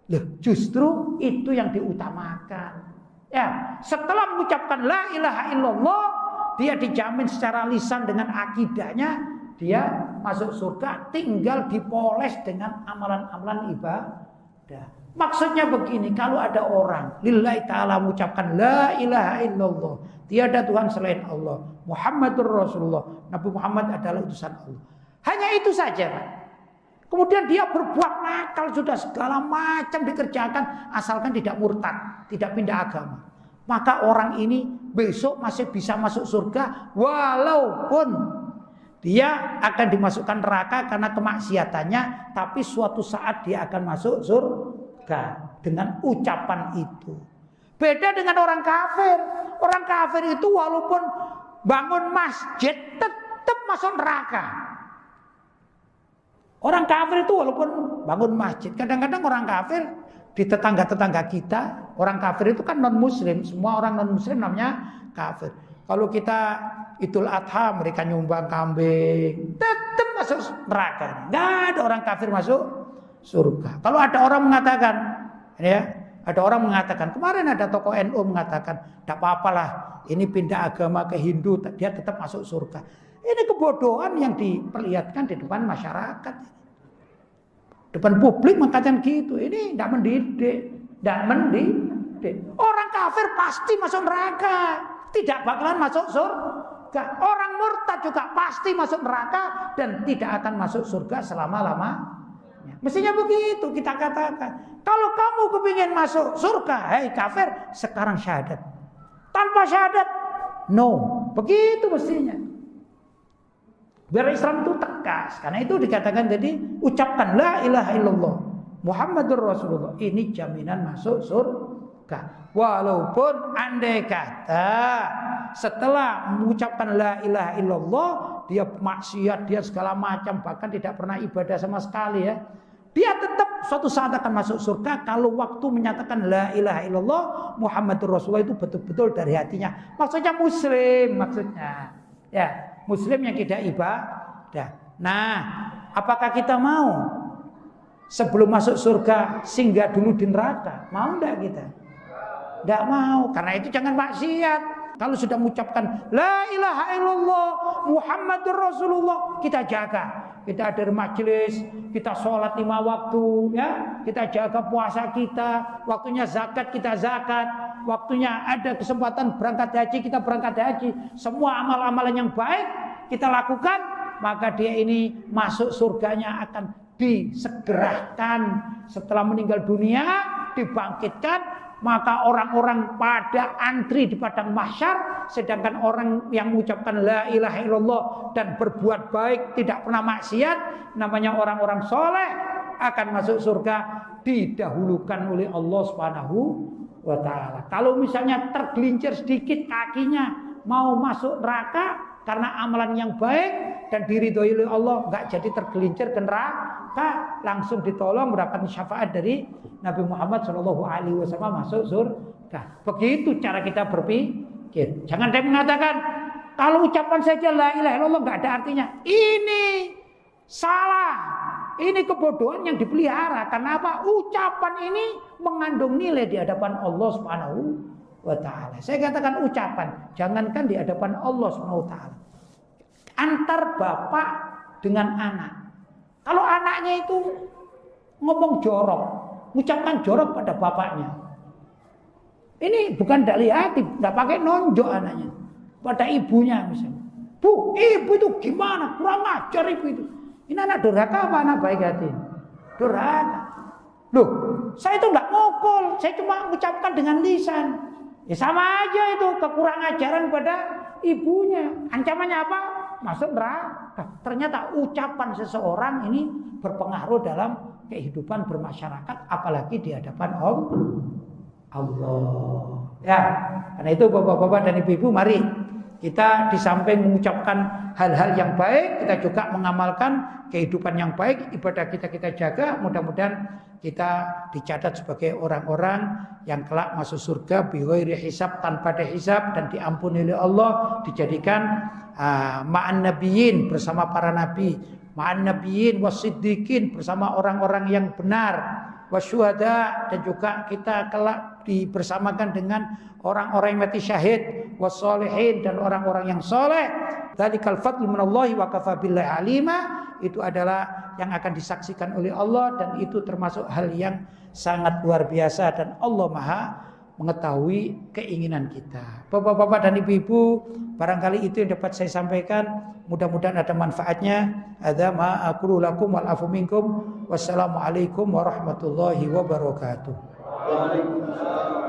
Loh, justru itu yang diutamakan. Ya, setelah mengucapkan la ilaha illallah, dia dijamin secara lisan dengan akidahnya, dia masuk surga, tinggal dipoles dengan amalan-amalan ibadah. Maksudnya begini, kalau ada orang lillahi ta'ala mengucapkan la ilaha illallah, tiada Tuhan selain Allah, Muhammadur Rasulullah, Nabi Muhammad adalah utusan Allah, hanya itu saja. Kemudian dia berbuat nakal, sudah segala macam dikerjakan, asalkan tidak murtad, tidak pindah agama, maka orang ini besok masih bisa masuk surga, walaupun dia akan dimasukkan neraka karena kemaksiatannya, tapi suatu saat dia akan masuk surga dengan ucapan itu. Beda dengan orang kafir. Orang kafir itu walaupun bangun masjid tetap masuk neraka. Orang kafir itu walaupun bangun masjid, kadang-kadang orang kafir di tetangga-tetangga kita, orang kafir itu kan non-muslim, semua orang non-muslim namanya kafir. Kalau kita Idul Adha mereka nyumbang kambing, tetap masuk neraka. Nggak ada orang kafir masuk surga. Kalau ada orang mengatakan, ya, ada orang mengatakan, kemarin ada tokoh NU mengatakan, tidak apa-apalah, ini pindah agama ke Hindu, dia tetap masuk surga. Ini kebodohan yang diperlihatkan di depan masyarakat, depan publik mengatakan gitu. Ini tidak mendidik, tidak mendidik. Orang kafir pasti masuk neraka, tidak bakalan masuk surga. Orang murtad juga pasti masuk neraka dan tidak akan masuk surga selama-lamanya. Mestinya begitu kita katakan. Kalau kamu kepingin masuk surga, hei kafir, sekarang syahadat. Tanpa syahadat, no. Begitu mestinya. Biar Islam itu tegas. Karena itu dikatakan tadi, ucapkan la ilaha illallah Muhammadur Rasulullah. Ini jaminan masuk surga. Walaupun andai kata setelah mengucapkan la ilaha illallah, dia maksiat, dia segala macam, bahkan tidak pernah ibadah sama sekali ya. Dia tetap suatu saat akan masuk surga kalau waktu menyatakan la ilaha illallah Muhammadur Rasulullah itu betul-betul dari hatinya. Maksudnya muslim, maksudnya. Ya, muslim yang tidak ibadah. Nah, apakah kita mau sebelum masuk surga singgah dulu di neraka? Mau enggak kita? Enggak mau, karena itu jangan maksiat. Kalau sudah mengucapkan la ilaha illallah Muhammadur Rasulullah, kita jaga. Kita hadir majelis, kita sholat 5 waktu, ya. Kita jaga puasa kita, waktunya zakat kita zakat, waktunya ada kesempatan berangkat haji kita berangkat haji. Semua amal-amalan yang baik kita lakukan, maka dia ini masuk surganya akan disegerakan setelah meninggal dunia, dibangkitkan. Maka orang-orang pada antri di padang mahsyar, sedangkan orang yang mengucapkan la ilaha illallah dan berbuat baik, tidak pernah maksiat, namanya orang-orang soleh, akan masuk surga didahulukan oleh Allah Subhanahu wa ta'ala. Kalau misalnya tergelincir sedikit kakinya mau masuk neraka karena amalan yang baik dan diridhoi oleh Allah, enggak jadi tergelincir ke neraka, langsung ditolong mendapatkan syafaat dari Nabi Muhammad SAW masuk surga. Begitu cara kita berpikir. Jangan dia mengatakan kalau ucapan saja la ilaha illallah enggak ada artinya. Ini salah. Ini kebodohan yang dipelihara. Karena apa? Ucapan ini mengandung nilai di hadapan Allah Subhanahu wa ta'ala. Saya katakan ucapan, jangankan di hadapan Allah Subhanahu wa ta'ala. Antar bapak dengan anak. Kalau anaknya itu ngomong jorok, mengucapkan jorok pada bapaknya, ini bukan dari hati, tidak pakai nonjok anaknya, pada ibunya misalnya. Bu, ibu itu gimana? Kurang ajar ibu itu. Ini anak durhaka apa anak baik hati? Durhaka. Loh, saya itu tidak mukul, saya cuma mengucapkan dengan lisan. Ya sama aja itu kekurangan ajaran pada ibunya. Ancamannya apa? Masuk neraka. Ternyata ucapan seseorang ini berpengaruh dalam kehidupan bermasyarakat, apalagi di hadapan Allah. Ya, karena itu bapak-bapak dan ibu-ibu, mari kita di samping mengucapkan hal-hal yang baik, kita juga mengamalkan kehidupan yang baik, ibadah kita jaga. Mudah-mudahan kita dicatat sebagai orang-orang yang kelak masuk surga bighairi hisab, tanpa ada hisab, dan diampuni oleh Allah, dijadikan ma'an nabiyyin, bersama para nabi, ma'an nabiyyin wasiddiqin, bersama orang-orang yang benar, wasyuhada, dan juga kita kelak dibersamakan dengan orang-orang yang mati syahid, wassolihin, dan orang-orang yang soleh. Dzalikal fadlu minallahi wa kafa billahi alima. Itu adalah yang akan disaksikan oleh Allah, dan itu termasuk hal yang sangat luar biasa, dan Allah Maha mengetahui keinginan kita. Bapak-bapak dan ibu-ibu, barangkali itu yang dapat saya sampaikan. Mudah-mudahan ada manfaatnya. Hadza ma aqulu lakum wal afu minkum. Wassalamualaikum warahmatullahi wabarakatuh. Waalaikumsalam.